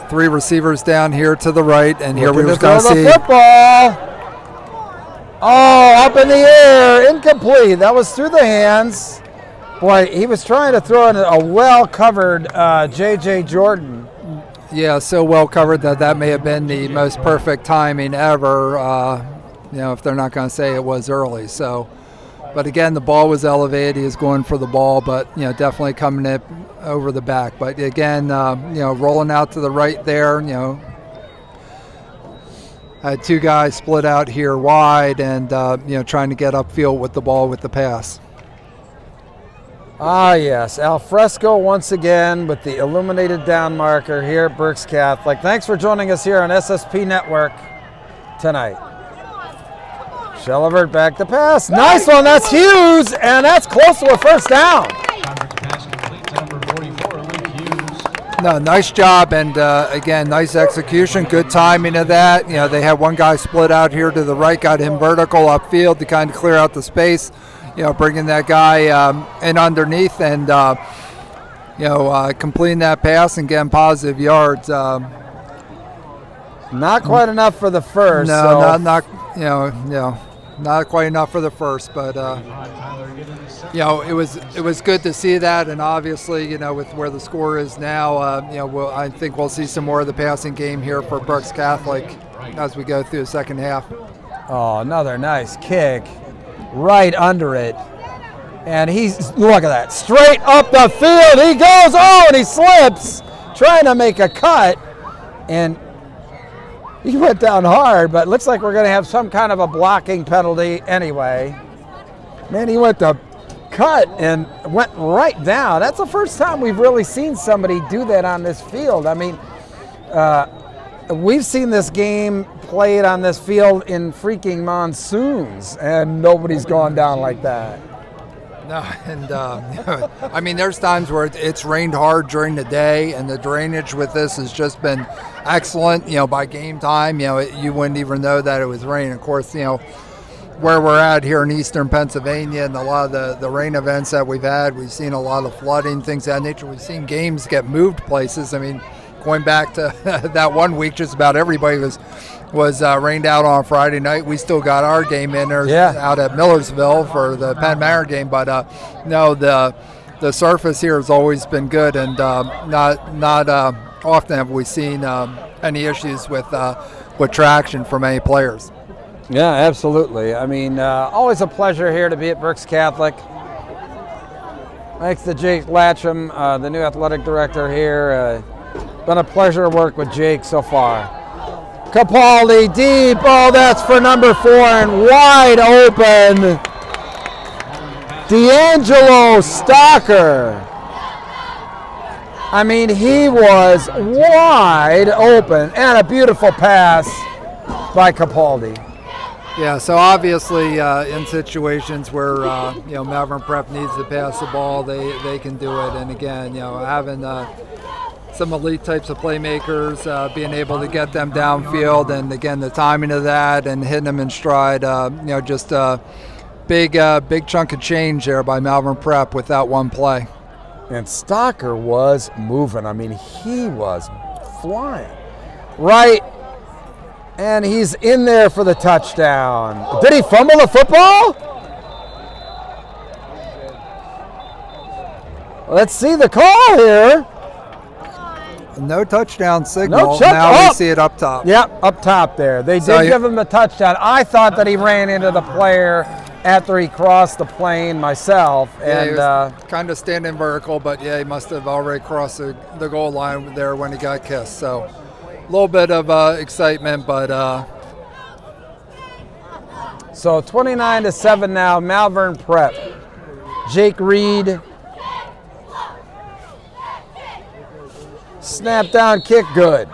3 receivers down here to the right, and here we
looking
were
to
going
throw
to
the
see
football. Oh, up in the air, incomplete. That was through the hands. Boy, he was trying to throw in a well-covered J.J. Jordan.
Yeah, so well covered that may have been the most perfect timing ever. If they're not going to say it was early. So, but again, the ball was elevated. He was going for the ball, but definitely coming in over the back. But again, rolling out to the right there. Had 2 guys split out here wide, and trying to get upfield with the ball with the pass.
Ah, yes, Alfresco once again with the illuminated down marker here at Berks Catholic. Thanks for joining us here on SSP Network tonight. Shelvert back to pass. Nice one. That's Hughes, and that's close to a first down.
Pass complete to number 44, Luke Hughes.
No, nice job, and again, nice execution. Good timing of that. They had one guy split out here to the right, got him vertical upfield to kind of clear out the space. Bringing that guy in underneath and completing that pass and getting positive yards.
Not quite enough for the first.
No, not quite enough for the first, but it was good to see that, and obviously, with where the score is now, I think we'll see some more of the passing game here for Berks Catholic as we go through the second half.
Oh, another nice kick right under it. And look at that, straight up the field. He goes, and he slips, trying to make a cut. And he went down hard, but it looks like we're going to have some kind of a blocking penalty anyway. Man, he went to cut and went right down. That's the first time we've really seen somebody do that on this field. I mean, we've seen this game played on this field in freaking monsoons, and nobody's gone down like that.
No, and I mean, there's times where it's rained hard during the day, and the drainage with this has just been excellent. By game time, you wouldn't even know that it was raining. Of course, where we're at here in eastern Pennsylvania and a lot of the rain events that we've had, we've seen a lot of flooding, things of that nature. We've seen games get moved places. I mean, going back to that one week, just about everybody was rained out on Friday night. We still got our game in there out at Millersville for the Penn Manor game, but no, the surface here has always been good, and not often have we seen any issues with traction from any players.
Yeah, absolutely. I mean, always a pleasure here to be at Berks Catholic. Thanks to Jake Latcham, the new athletic director here. Been a pleasure to work with Jake so far. Capaldi deep. Oh, that's for number 4 and wide open. D'Angelo Stocker. I mean, he was wide open, and a beautiful pass by Capaldi.
Yeah, so obviously in situations where Malvern Prep needs to pass the ball, they can do it. And again, having some elite types of playmakers, being able to get them downfield, and again the timing of that and hitting them in stride, just a big chunk of change there by Malvern Prep with that one play.
And Stocker was moving. I mean, he was flying right. And he's in there for the touchdown. Did he fumble the football? Let's see the call here.
No touchdown signal.
No
now we see it up top.
Yep, up top there. They did give him the touchdown. I thought that he ran into the player after he crossed the plane myself.
Yeah,
and
he was kind of standing vertical, but he must have already crossed the goal line there when he got kissed. So a little bit of excitement, but
so 29-7 now, Malvern Prep. Jake Reed, snap down kick, good.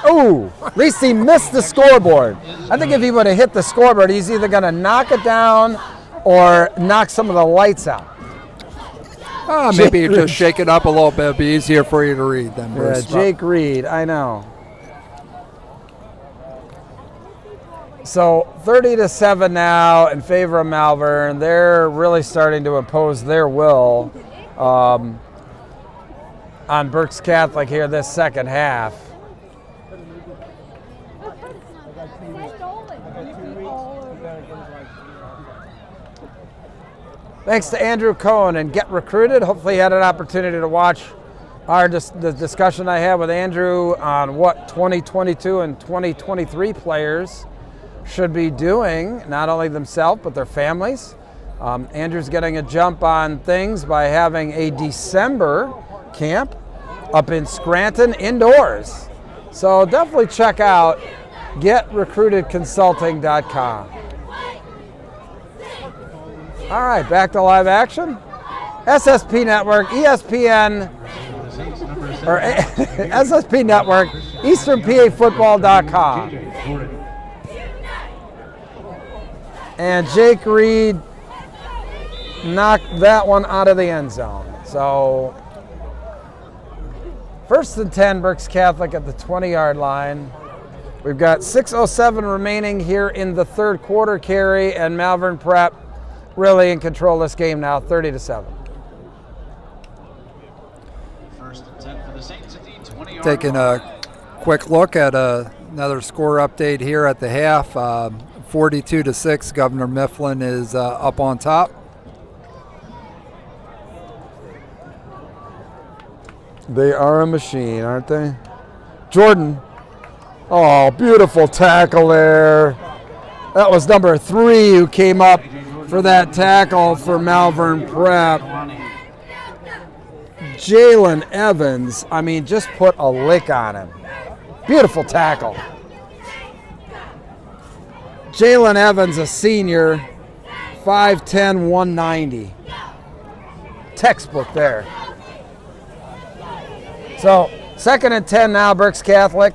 Ooh, at least he missed the scoreboard. I think if he would have hit the scoreboard, he's either going to knock it down or knock some of the lights out.
Maybe you just shake it up a little bit. It'd be easier for you to read then, Bruce.
Yeah, Jake Reed, I know. So 30-7 now in favor of Malvern. They're really starting to impose their will on Berks Catholic here this second half. Thanks to Andrew Cohen and Get Recruited. Hopefully you had an opportunity to watch the discussion I had with Andrew on what 2022 and 2023 players should be doing, not only themselves but their families. Andrew's getting a jump on things by having a December camp up in Scranton indoors. So definitely check out getrecruitedconsulting.com. All right, back to live action. SSP Network, ESPN, or SSP Network, EasternPAFootball.com. And Jake Reed knocked that one out of the end zone. So, 1st and 10, Berks Catholic at the 20-yard line. We've got 6:07 remaining here in the third quarter, Cary, and Malvern Prep really in control of this game now, 30-7.
Taking a quick look at another score update here at the half. 42-6, Governor Mifflin is up on top.
They are a machine, aren't they? Jordan Oh, beautiful tackle there. That was number 3 who came up for that tackle for Malvern Prep. Jalen Evans, I mean, just put a lick on him. Beautiful tackle. Jalen Evans, a senior, 5'10", 190. Textbook there. So, 2nd and 10 now, Berks Catholic.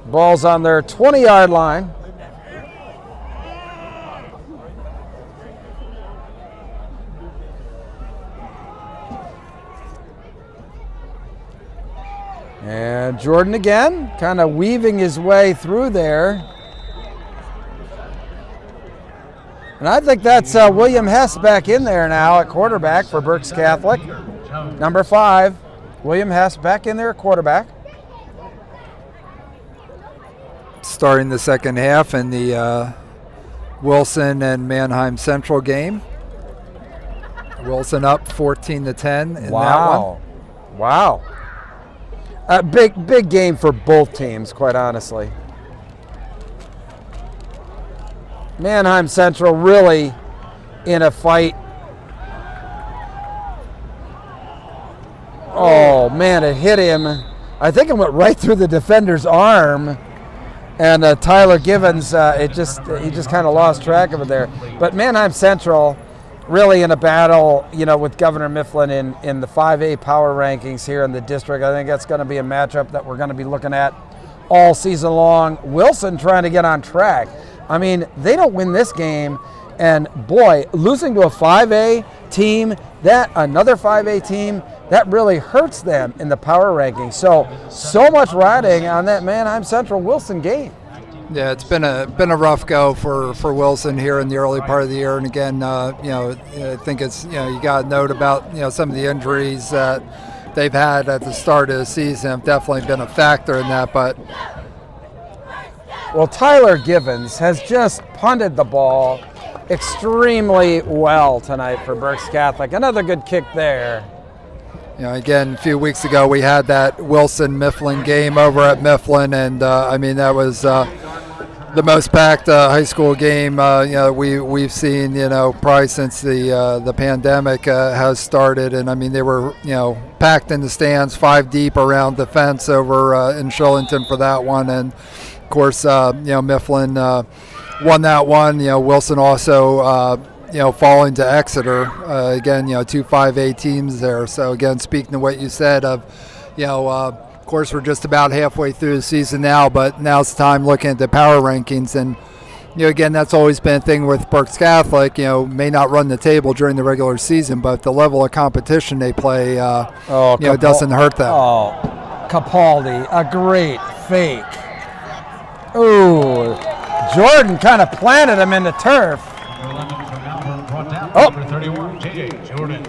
Ball's on their 20-yard line. And Jordan again, kind of weaving his way through there. And I think that's William Hess back in there now at quarterback for Berks Catholic. Number 5, William Hess back in there at quarterback.
Starting the second half in the Wilson and Mannheim Central game. Wilson up 14-10 in that one.
Wow. A big game for both teams, quite honestly. Mannheim Central really in a fight. Oh man, it hit him. I think it went right through the defender's arm. And Tyler Givens, he just kind of lost track of it there. But Mannheim Central really in a battle, with Governor Mifflin in the 5A power rankings here in the district. I think that's going to be a matchup that we're going to be looking at all season long. Wilson trying to get on track. I mean, they don't win this game, and boy, losing to a 5A team, another 5A team, that really hurts them in the power rankings. So much riding on that Mannheim Central Wilson game.
Yeah, it's been a rough go for Wilson here in the early part of the year, and again, I think it's you got to note about some of the injuries that they've had at the start of the season have definitely been a factor in that. But
well, Tyler Givens has just punted the ball extremely well tonight for Berks Catholic. Another good kick there.
Again, a few weeks ago we had that Wilson-Mifflin game over at Mifflin, and that was the most packed high school game we've seen probably since the pandemic has started. And they were packed in the stands, 5 deep around the fence over in Shillington for that one. And of course Mifflin won that one. Wilson also falling to Exeter. Again, 2 5A teams there. So again, speaking to what you said of, of course we're just about halfway through the season now, but now's the time looking at the power rankings. And, again, that's always been a thing with Berks Catholic, may not run the table during the regular season, but the level of competition they play, doesn't hurt them.
Oh, Capaldi, a great fake. Ooh, Jordan kind of planted him in the turf.
Number 31, J.J. Jordan.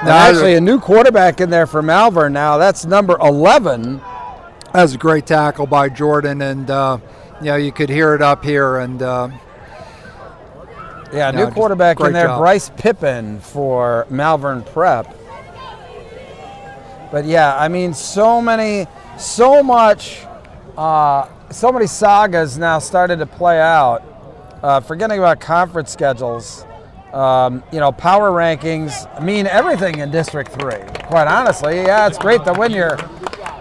Now, actually, a new quarterback in there for Malvern now. That's number 11.
That was a great tackle by Jordan, and you could hear it up here. And
new quarterback in there,
job.
Bryce Pippin for Malvern Prep. But so many sagas now started to play out. Forgetting about conference schedules. Power rankings mean everything in District 3. Quite honestly, it's great to win your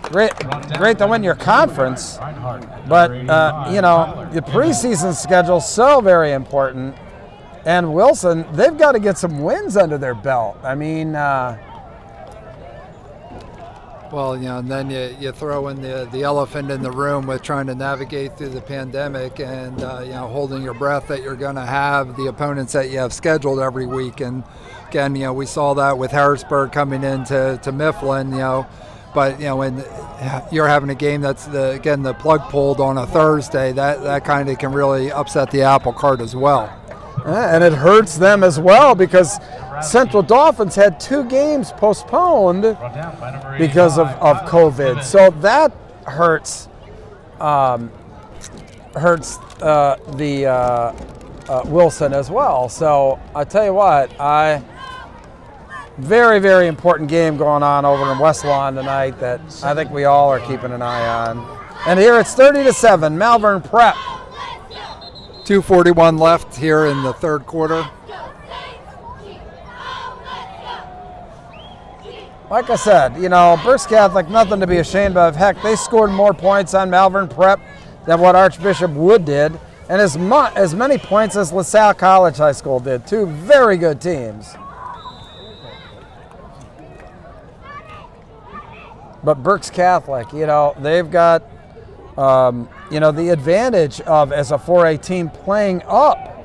great to win your conference, but the preseason schedule is so very important. And Wilson, they've got to get some wins under their belt.
Well, and then you throw in the elephant in the room with trying to navigate through the pandemic and, holding your breath that you're going to have the opponents that you have scheduled every week. And again, we saw that with Harrisburg coming into Mifflin, but, when you're having a game that's, the plug pulled on a Thursday, that kind of can really upset the apple cart as well.
And it hurts them as well because Central Dolphins had 2 games postponed because of COVID. So that hurts the Wilson as well. So I tell you what, very, very important game going on over in West Lawn tonight that I think we all are keeping an eye on. And here it's 30-7, Malvern Prep.
2:41 left here in the third quarter.
Like I said, Berks Catholic, nothing to be ashamed of. Heck, they scored more points on Malvern Prep than what Archbishop Wood did, and as many points as LaSalle College High School did. Two very good teams. But Berks Catholic, they've got, the advantage of, as a 4A team, playing up.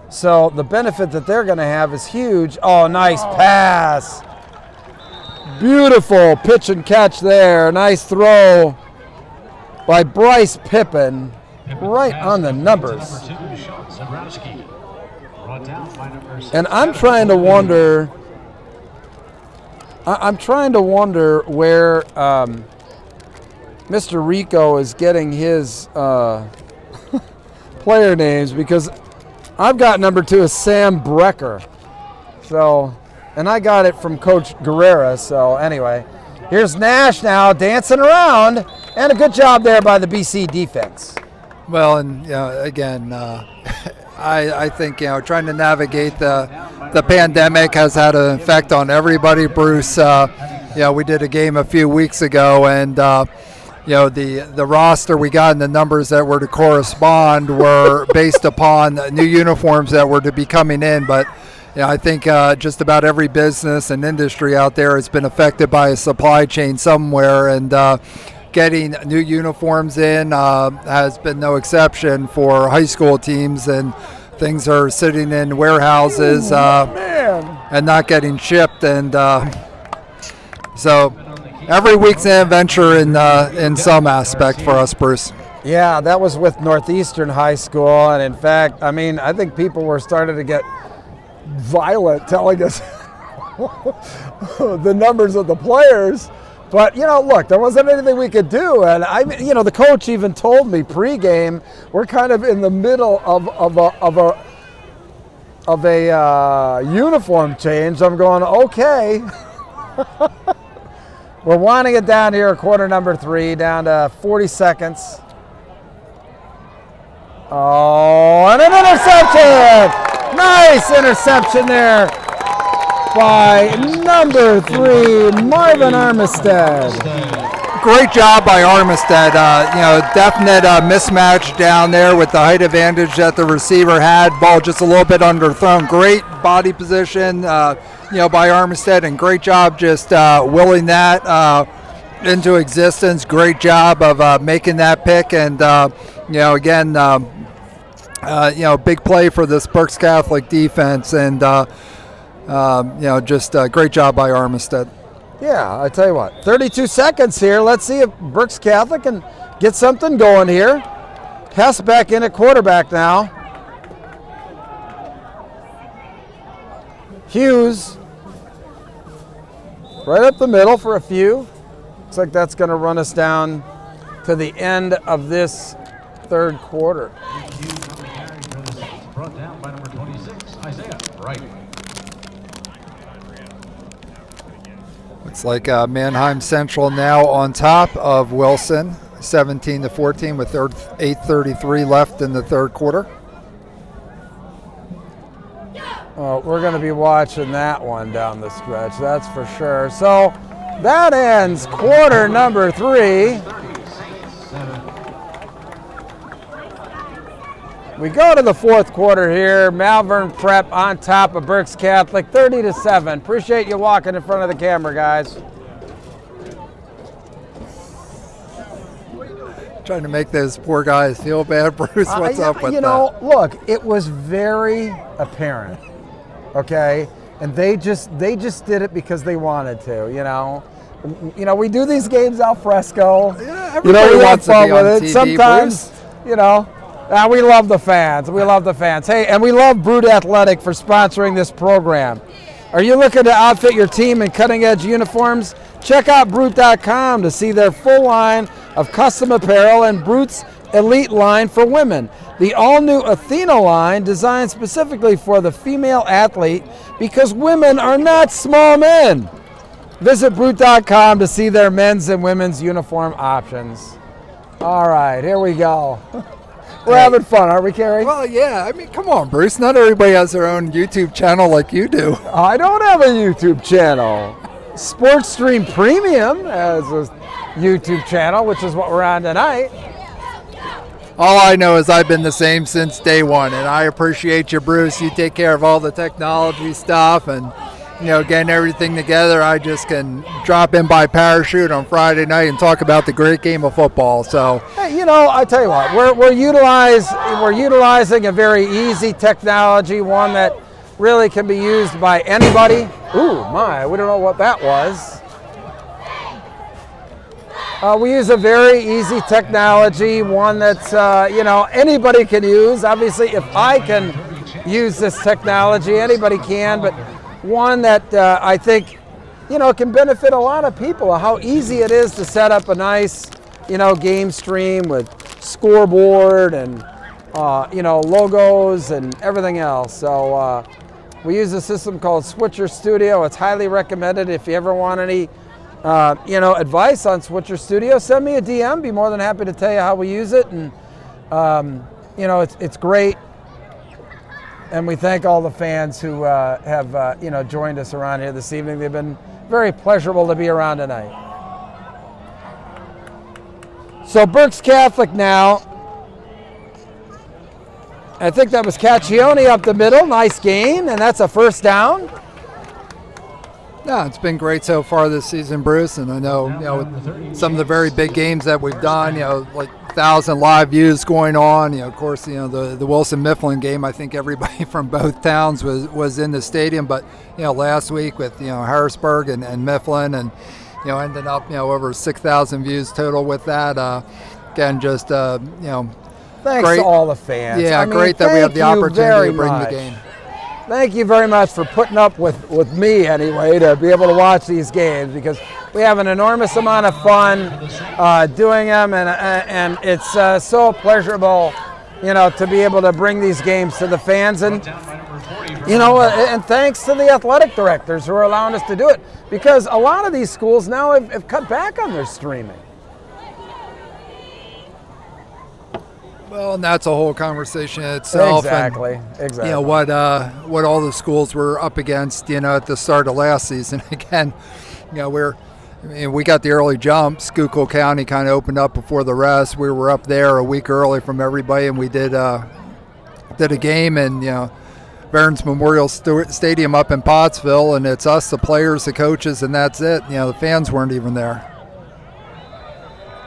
So the benefit that they're going to have is huge. Oh, nice pass. Beautiful pitch and catch there. Nice throw by Bryce Pippin. Right on the numbers. And I'm trying to wonder where Mr. Rico is getting his player names, because I've got number 2 is Sam Brecker. So, and I got it from Coach Guerrera. So anyway, here's Nash now dancing around, and a good job there by the BC defense.
Well, and again, I think trying to navigate the pandemic has had an effect on everybody. Bruce, we did a game a few weeks ago, and the roster we got and the numbers that were to correspond were based upon new uniforms that were to be coming in. But I think just about every business and industry out there has been affected by a supply chain somewhere, and getting new uniforms in has been no exception for high school teams, and things are sitting in warehouses and not getting shipped, and so every week's an adventure in some aspect for us, Bruce.
Yeah, that was with Northeastern High School, and in fact, I think people were starting to get violent telling us the numbers of the players. But, look, there wasn't anything we could do. And, the coach even told me pregame, we're kind of in the middle of a uniform change. I'm going, okay. We're winding it down here, quarter number 3, down to 40 seconds. Oh, and an interception! Nice interception there by number 3, Marvin Armistead.
Great job by Armistead. Definite mismatch down there with the height advantage that the receiver had. Ball just a little bit underthrown. Great body position, by Armistead, and great job just willing that into existence. Great job of making that pick, and again, big play for this Berks Catholic defense, and just a great job by Armistead.
Yeah, I tell you what, 32 seconds here. Let's see if Berks Catholic can get something going here. Hess back in at quarterback now. Hughes right up the middle for a few. Looks like that's going to run us down to the end of this third quarter.
Brought down by number 26, Isaiah Wright.
Looks like Mannheim Central now on top of Wilson, 17-14 with 8:33 left in the third quarter.
Well, we're going to be watching that one down the stretch, that's for sure. So that ends quarter number 3. We go to the fourth quarter here. Malvern Prep on top of Berks Catholic, 30-7. Appreciate you walking in front of the camera, guys.
Trying to make those poor guys feel bad, Bruce. What's up with that?
Look, it was very apparent, okay? And they just did it because they wanted to, we do these games al fresco.
Yeah, everybody
we
wants
have
to
fun
be
with
on
it.
TV,
Sometimes,
Bruce.
We love the fans. We love the fans. Hey, and we love Brood Athletic for sponsoring this program. Are you looking to outfit your team in cutting-edge uniforms? Check out Brute.com to see their full line of custom apparel and Brute's Elite line for women. The all-new Athena line designed specifically for the female athlete because women are not small men. Visit Brute.com to see their men's and women's uniform options. All right, here we go. We're having fun, aren't we, Cary?
Well, yeah. I mean, come on, Bruce. Not everybody has their own YouTube channel like you do.
I don't have a YouTube channel. Sports Stream Premium has a YouTube channel, which is what we're on tonight.
All I know is I've been the same since day one, and I appreciate you, Bruce. You take care of all the technology stuff and, getting everything together. I just can drop in by parachute on Friday night and talk about the great game of football. So,
hey, I tell you what, we're utilizing a very easy technology, one that really can be used by anybody. Ooh, we don't know what that was. We use a very easy technology, one that's, anybody can use. Obviously, if I can use this technology, anybody can, but one that I think, can benefit a lot of people. How easy it is to set up a nice, game stream with scoreboard and, logos and everything else. So we use a system called Switcher Studio. It's highly recommended. If you ever want any advice on Switcher Studio, send me a DM. Be more than happy to tell you how we use it. And, it's great. And we thank all the fans who have, joined us around here this evening. They've been very pleasurable to be around tonight. So Berks Catholic now. I think that was Caccione up the middle. Nice gain, and that's a first down.
Yeah, it's been great so far this season, Bruce. And I know, with some of the very big games that we've done, like 1,000 live views going on. Of course, the Wilson Mifflin game. I think everybody from both towns was in the stadium. But last week with Harrisburg and Mifflin, and ended up over 6,000 views total with that. Again, just
thanks
great
to all the fans.
Yeah, great that we have the opportunity to bring the game.
Thank you very much for putting up with me anyway to be able to watch these games, because we have an enormous amount of fun doing them, and it's so pleasurable, to be able to bring these games to the fans, and and thanks to the athletic directors who are allowing us to do it, because a lot of these schools now have cut back on their streaming.
Well, and that's a whole conversation in itself.
Exactly.
What all the schools were up against, at the start of last season. Again, we got the early jump. Schuylkill County kind of opened up before the rest. We were up there a week early from everybody, and we did a game in Veterans Memorial Stadium up in Pottsville, and it's us, the players, the coaches, and that's it. The fans weren't even there.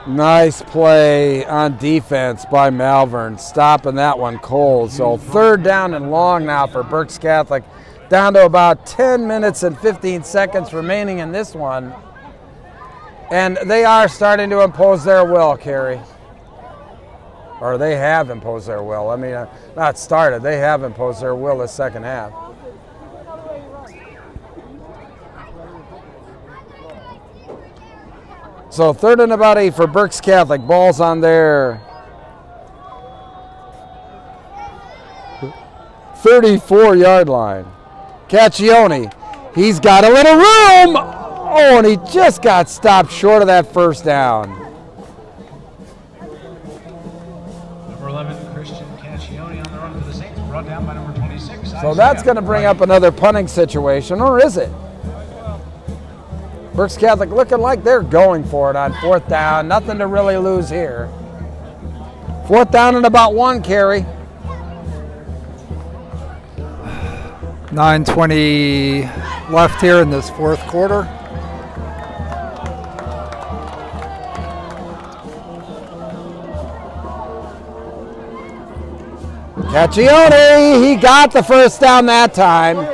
Nice play on defense by Malvern, stopping that one cold. So third down and long now for Berks Catholic, down to about 10 minutes and 15 seconds remaining in this one. And they are starting to impose their will, Cary. Or they have imposed their will. I mean, not started. They have imposed their will this second half. So third and about 8 for Berks Catholic. Ball's on their 34-yard line. Caccione, he's got a little room. Oh, and he just got stopped short of that first down.
Number 11, Christian Caccione on the run for the Saints, brought down by number 26.
So that's going to bring up another punting situation, or is it? Berks Catholic looking like they're going for it on fourth down. Nothing to really lose here. Fourth down and about 1, Cary.
9:20 left here in this fourth quarter.
Caccione, he got the first down that time.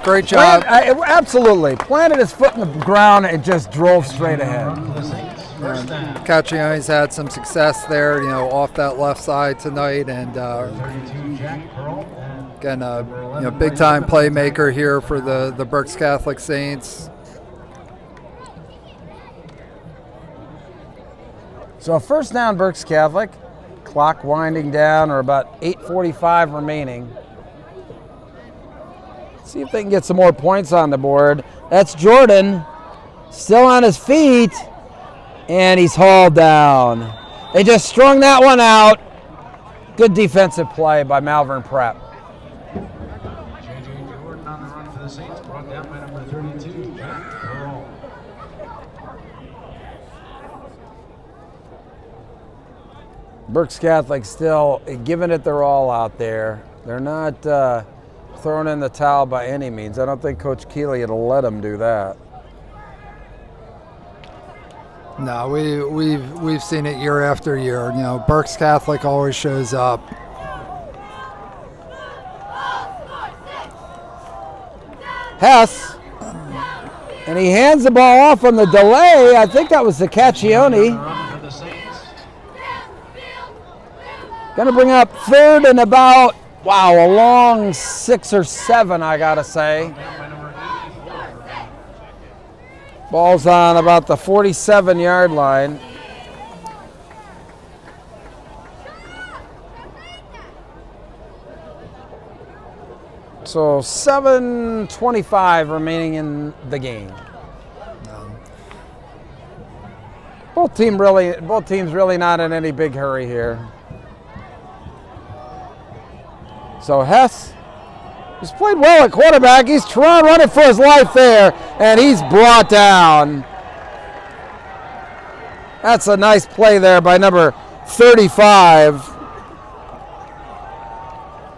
Great job.
Absolutely. Planted his foot in the ground and just drove straight ahead.
Caccione's had some success there, off that left side tonight, and again, big time playmaker here for the Berks Catholic Saints.
So first down, Berks Catholic. Clock winding down, or about 8:45 remaining. See if they can get some more points on the board. That's Jordan, still on his feet, and he's hauled down. They just strung that one out. Good defensive play by Malvern Prep.
J.J. Jordan on the run for the Saints, brought down by number 32, Jack Pearl.
Berks Catholic still giving it their all out there. They're not throwing in the towel by any means. I don't think Coach Keeley will let them do that.
No, we've seen it year after year. You know, Berks Catholic always shows up.
Hess, and he hands the ball off on the delay. I think that was the Caccione.
For the Saints.
Going to bring up third and about, wow, a long 6 or 7, I got to say. Ball's on about the 47-yard line. So 7:25 remaining in the game. Both teams really not in any big hurry here. So Hess, he's played well at quarterback. He's trying running for his life there, and he's brought down. That's a nice play there by number 35.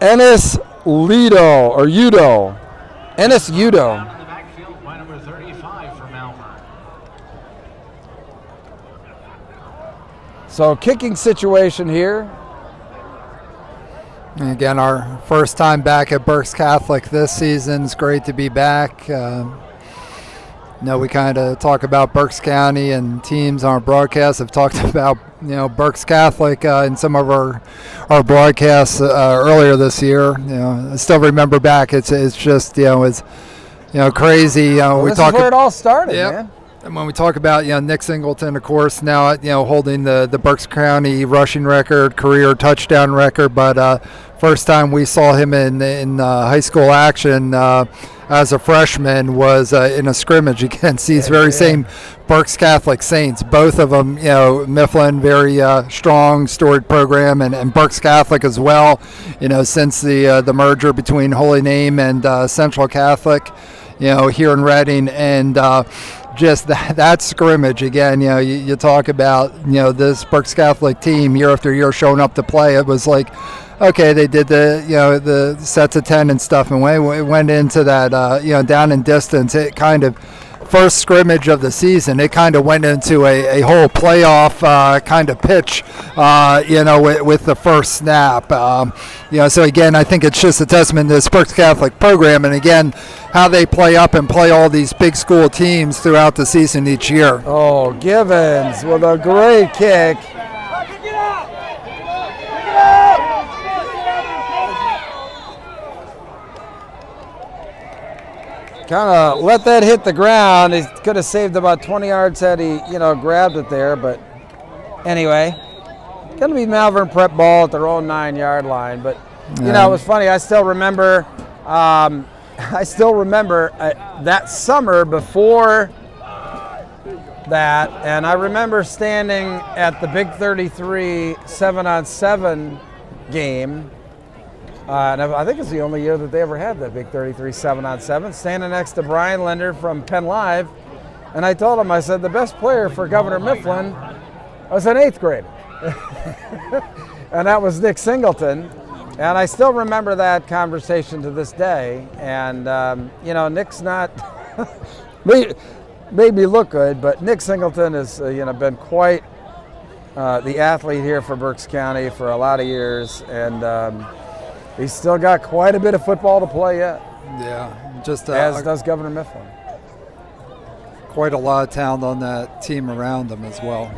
Ennis Lido, or Udo. Ennis Udo.
Down in the backfield by number 35 for Malvern.
So kicking situation here.
And again, our first time back at Berks Catholic this season. It's great to be back. We kind of talk about Berks County, and teams on our broadcast have talked about Berks Catholic in some of our broadcasts earlier this year. I still remember back. It's just it's crazy.
Well,
we
this
talk
is where it all started, man.
And when we talk about Nick Singleton, of course, now holding the Berks County rushing record, career touchdown record, but first time we saw him in high school action as a freshman was in a scrimmage against these same Berks Catholic Saints. Both of them, Mifflin, very strong, storied program, and Berks Catholic as well. Since the merger between Holy Name and Central Catholic, here in Reading, and just that scrimmage again. You talk about this Berks Catholic team year after year showing up to play. It was like, okay, they did the sets of 10 and stuff, and when we went into that down in distance, it kind of first scrimmage of the season, it kind of went into a whole playoff kind of pitch, with the first snap. So again, I think it's just a testament to this Berks Catholic program, and again, how they play up and play all these big school teams throughout the season each year.
Oh, Givens with a great kick. Kind of let that hit the ground. He could have saved about 20 yards had he, grabbed it there. But anyway, going to be Malvern Prep ball at their own 9-yard line. But, it was funny. I still remember that summer before that. And I remember standing at the Big 33 7-on-7 game. And I think it's the only year that they ever had that Big 33 7-on-7, standing next to Brian Linder from Penn Live. And I told him, I said, the best player for Governor Mifflin was an 8th grader. And that was Nick Singleton. And I still remember that conversation to this day. And, Nick's not, made me look good, but Nick Singleton has, been quite the athlete here for Berks County for a lot of years. And, he's still got quite a bit of football to play yet.
Yeah, just
as does Governor Mifflin.
Quite a lot of talent on that team around him as well.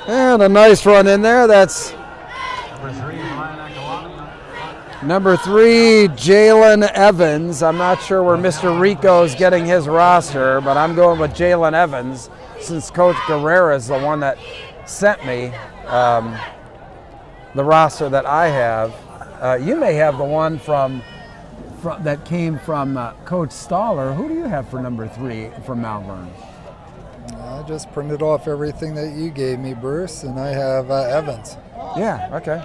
And
a nice run in there. That's
number 3,
Number 3, Jalen Evans. I'm not sure where Mr. Rico's getting his roster, but I'm going with Jalen Evans since Coach Guerrera is the one that sent me the roster that I have. You may have the one from that came from Coach Staller. Who do you have for number 3 from Malvern?
I just printed off everything that you gave me, Bruce, and I have Evans.
Yeah, okay.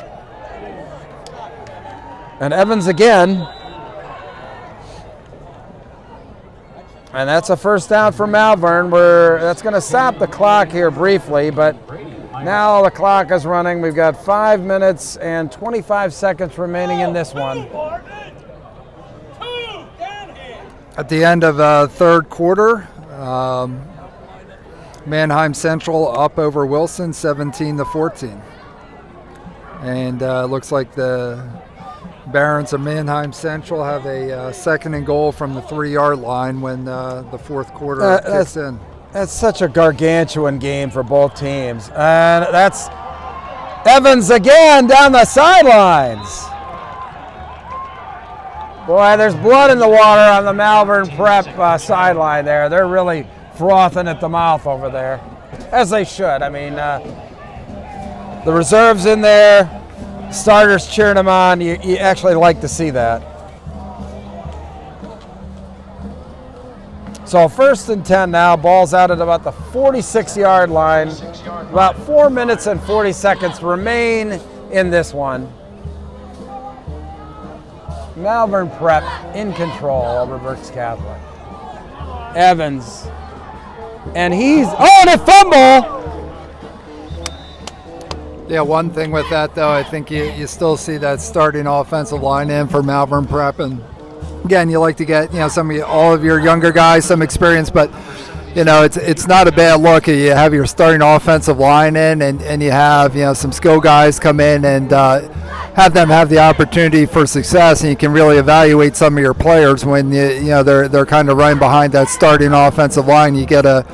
And Evans again. And that's a first down for Malvern. That's going to stop the clock here briefly, but now the clock is running. We've got 5 minutes and 25 seconds remaining in this one.
At the end of third quarter, Mannheim Central up over Wilson 17-14. And looks like the Barons of Mannheim Central have a second and goal from the 3-yard line when the fourth quarter kicks in.
That's such a gargantuan game for both teams. And that's Evans again down the sidelines. Boy, there's blood in the water on the Malvern Prep sideline there. They're really frothing at the mouth over there, as they should. I mean, the reserves in there, starters cheering them on. You actually like to see that. So 1st and 10 now. Ball's out at about the 46-yard line. About 4 minutes and 40 seconds remain in this one. Malvern Prep in control over Berks Catholic. Evans. And and a fumble!
Yeah, one thing with that, though, I think you still see that starting offensive line in for Malvern Prep. And again, you like to get all of your younger guys some experience, but it's not a bad look. You have your starting offensive line in, and you have some skill guys come in and have them have the opportunity for success, and you can really evaluate some of your players when they're kind of running behind that starting offensive line. You get a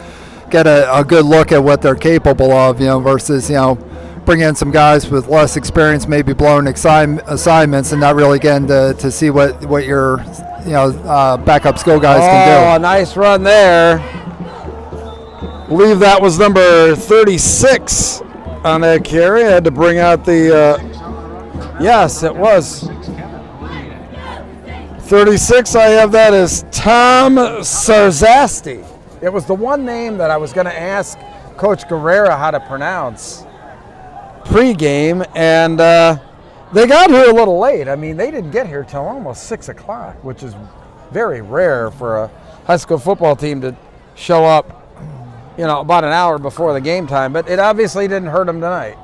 good look at what they're capable of, versus bring in some guys with less experience, maybe blowing assignments, and not really getting to see what your backup skill guys can do.
Oh, a nice run there. I believe that was number 36 on that carry. I had to bring out the. Yes, it was 36. I have that as Tom Sarzasti. It was the one name that I was going to ask Coach Guerrera how to pronounce pregame, and they got here a little late. I mean, they didn't get here till almost 6 o'clock, which is very rare for a high school football team to show up, about an hour before the game time. But it obviously didn't hurt them tonight.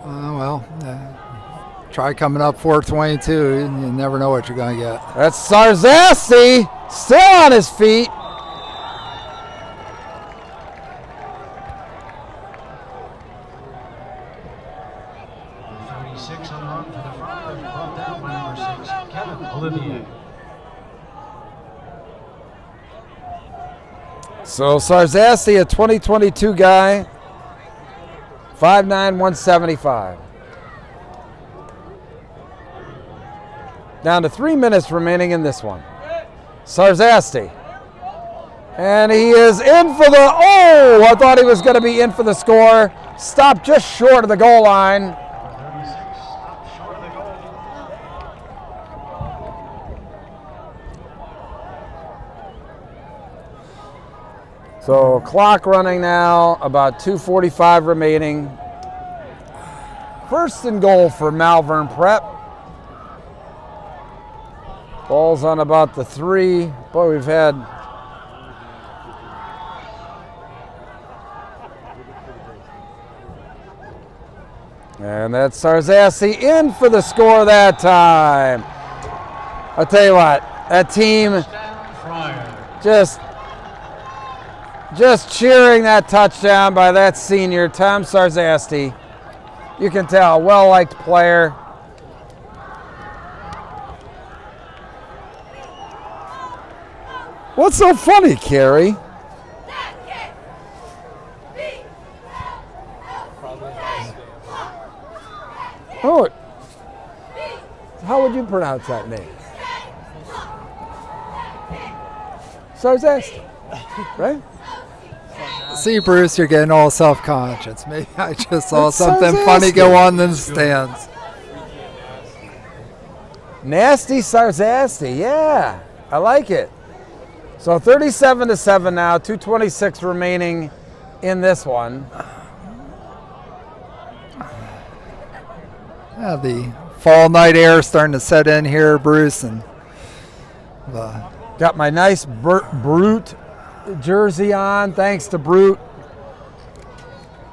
Try coming up 4:22, and you never know what you're going to get.
That's Sarzasti, still on his feet. So Sarzasti, a 2022 guy, 5'9", 175. Down to 3 minutes remaining in this one. Sarzasti. And he is in for I thought he was going to be in for the score. Stopped just short of the goal line. So clock running now, about 2:45 remaining. 1st and goal for Malvern Prep. Ball's on about the 3. Boy, we've had and that's Sarzasti in for the score that time. I'll tell you what, that team just cheering that touchdown by that senior, Tom Sarzasti. You can tell, a well-liked player. What's so funny, Cary? How would would you pronounce that name? Sarzasti, right?
See, Bruce, you're getting all self-conscious. Maybe I just saw
It's
something
Sarzasti.
funny go on in the stands.
Nasty Sarzasti, yeah, I like it. So 37-7 now, 2:26 remaining in this one.
Yeah, the fall night air starting to set in here, Bruce, and
Got my nice Brute jersey on, thanks to Brute.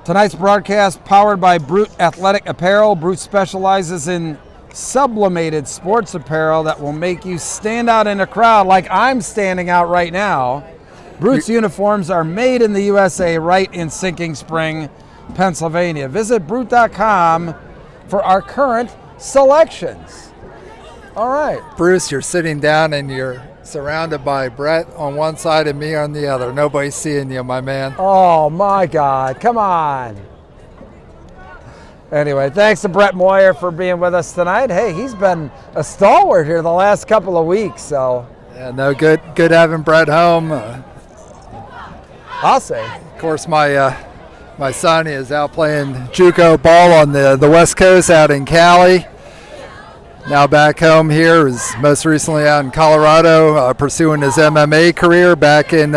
Tonight's broadcast powered by Brute Athletic Apparel. Brute specializes in sublimated sports apparel that will make you stand out in a crowd like I'm standing out right now. Brute's uniforms are made in the USA right in Sinking Spring, Pennsylvania. Visit Brute.com for our current selections. All right.
Bruce, you're sitting down and you're surrounded by Brett on one side and me on the other. Nobody's seeing you, my man.
Oh, my God. Come on. Anyway, thanks to Brett Moyer for being with us tonight. Hey, he's been a stalwart here the last couple of weeks, so.
Yeah, no, good having Brett home.
I'll say.
Of course, my son is out playing JUCO ball on the West Coast out in Cali. Now back home here, is most recently out in Colorado, pursuing his MMA career. Back in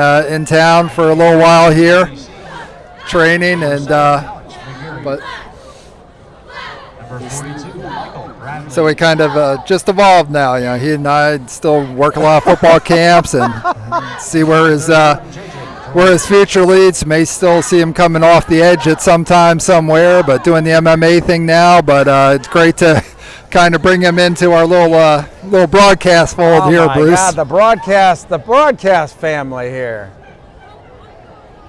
town for a little while here, training and but. So we kind of just evolved now. You know, he and I still work a lot of football camps and see where his future leads. May still see him coming off the edge at some time somewhere, but doing the MMA thing now. But it's great to kind of bring him into our little broadcast fold here, Bruce.
God, the broadcast family here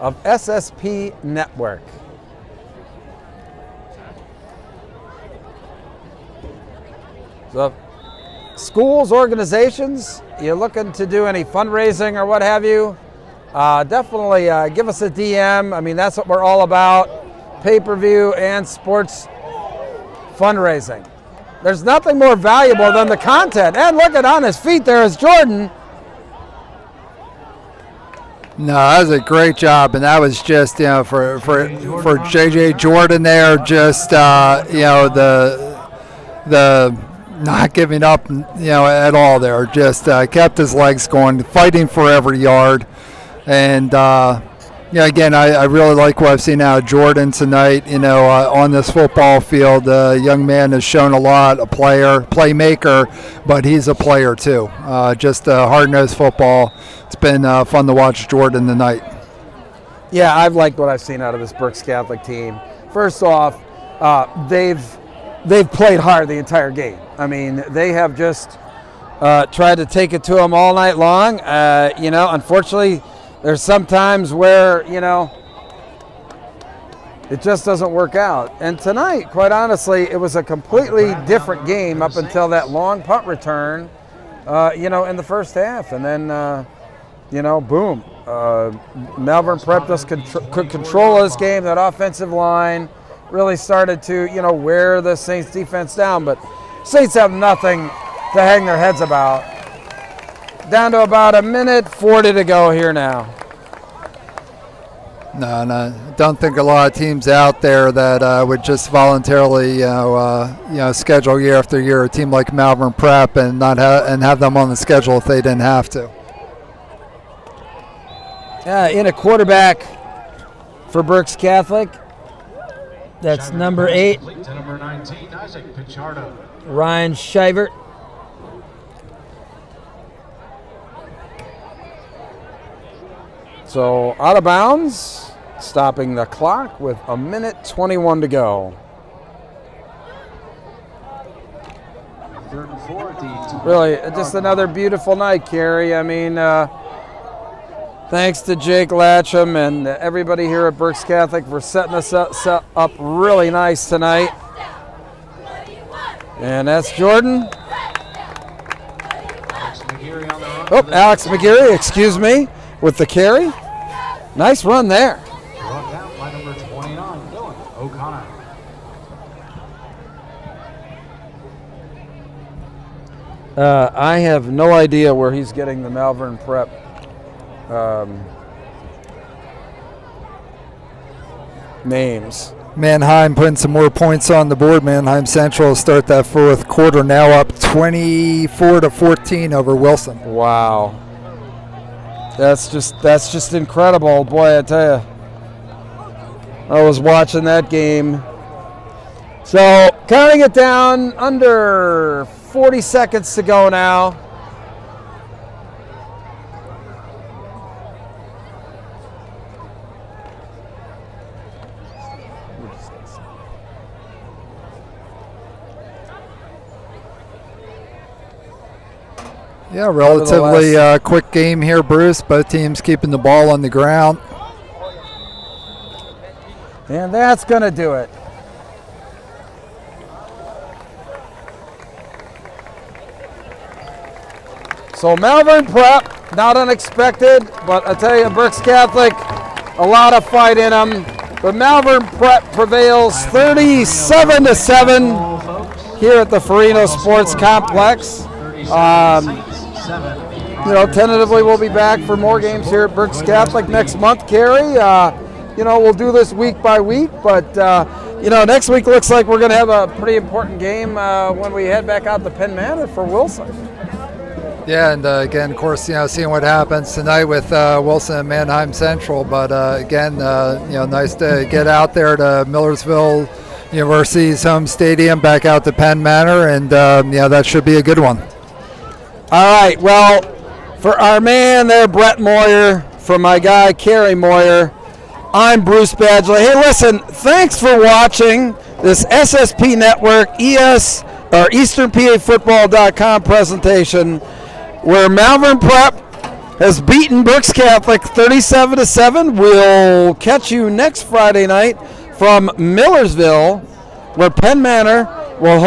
of SSP Network. So, schools, organizations, you're looking to do any fundraising or what have you, definitely give us a DM. I mean, that's what we're all about, pay-per-view and sports fundraising. There's nothing more valuable than the content. And look at on his feet there is Jordan.
No, that was a great job, and that was just, you know, for JJ Jordan there, just you know, the not giving up, you know, at all there. Just kept his legs going, fighting for every yard. And, yeah, again, I really like what I've seen out of Jordan tonight, you know, on this football field. The young man has shown a lot, a player, playmaker, but he's a player too. Just hard-nosed football. It's been fun to watch Jordan tonight.
Yeah, I've liked what I've seen out of this Berks Catholic team. First off, they've played hard the entire game. I mean, they have just tried to take it to them all night long. You know, unfortunately, there's some times where, you know, it just doesn't work out. And tonight, quite honestly, it was a completely different game up until that long punt return, you know, in the first half. And then, you know, boom. Malvern Prep just could control this game. That offensive line really started to, you know, wear the Saints defense down. But Saints have nothing to hang their heads about. Down to about 1:40 to go here now.
No, don't think a lot of teams out there that would just voluntarily, you know, schedule year after year a team like Malvern Prep and not have them on the schedule if they didn't have to.
In a quarterback for Berks Catholic. That's number 8.
To number 19, Isaac Pichardo.
Ryan Shivert. So out of bounds, stopping the clock with 1:21 to go. Really, just another beautiful night, Cary. I mean, thanks to Jake Latcham and everybody here at Berks Catholic for setting us up really nice tonight. And that's Jordan. Oh, Alex McGeary, excuse me, with the carry. Nice run there.
Brought down by number 29, Dylan O'Connor.
I have no idea where he's getting the Malvern Prep names.
Mannheim putting some more points on the board. Mannheim Central will start that fourth quarter now up 24-14 over Wilson.
Wow. That's just incredible. Boy, I tell you. I was watching that game. So, counting it down, under 40 seconds to go now.
Yeah, relatively quick game here, Bruce. Both teams keeping the ball on the ground.
And that's going to do it. So Malvern Prep, not unexpected, but I tell you, Berks Catholic, a lot of fight in them. But Malvern Prep prevails 37-7 here at the Forino Sports Complex. Tentatively we'll be back for more games here at Berks Catholic next month, Cary. We'll do this week by week, but next week looks like we're going to have a pretty important game when we head back out to Penn Manor for Wilson.
Yeah, and again, of course, seeing what happens tonight with Wilson and Mannheim Central. But again, nice to get out there to Millersville University's home stadium, back out to Penn Manor, and that should be a good one.
All right, well, for our man there, Brett Moyer, for my guy, Cary Moyer, I'm Bruce Badgley. Hey, listen, thanks for watching this SSP Network EasternPAFootball.com presentation, where Malvern Prep has beaten Berks Catholic 37-7. We'll catch you next Friday night from Millersville, where Penn Manor will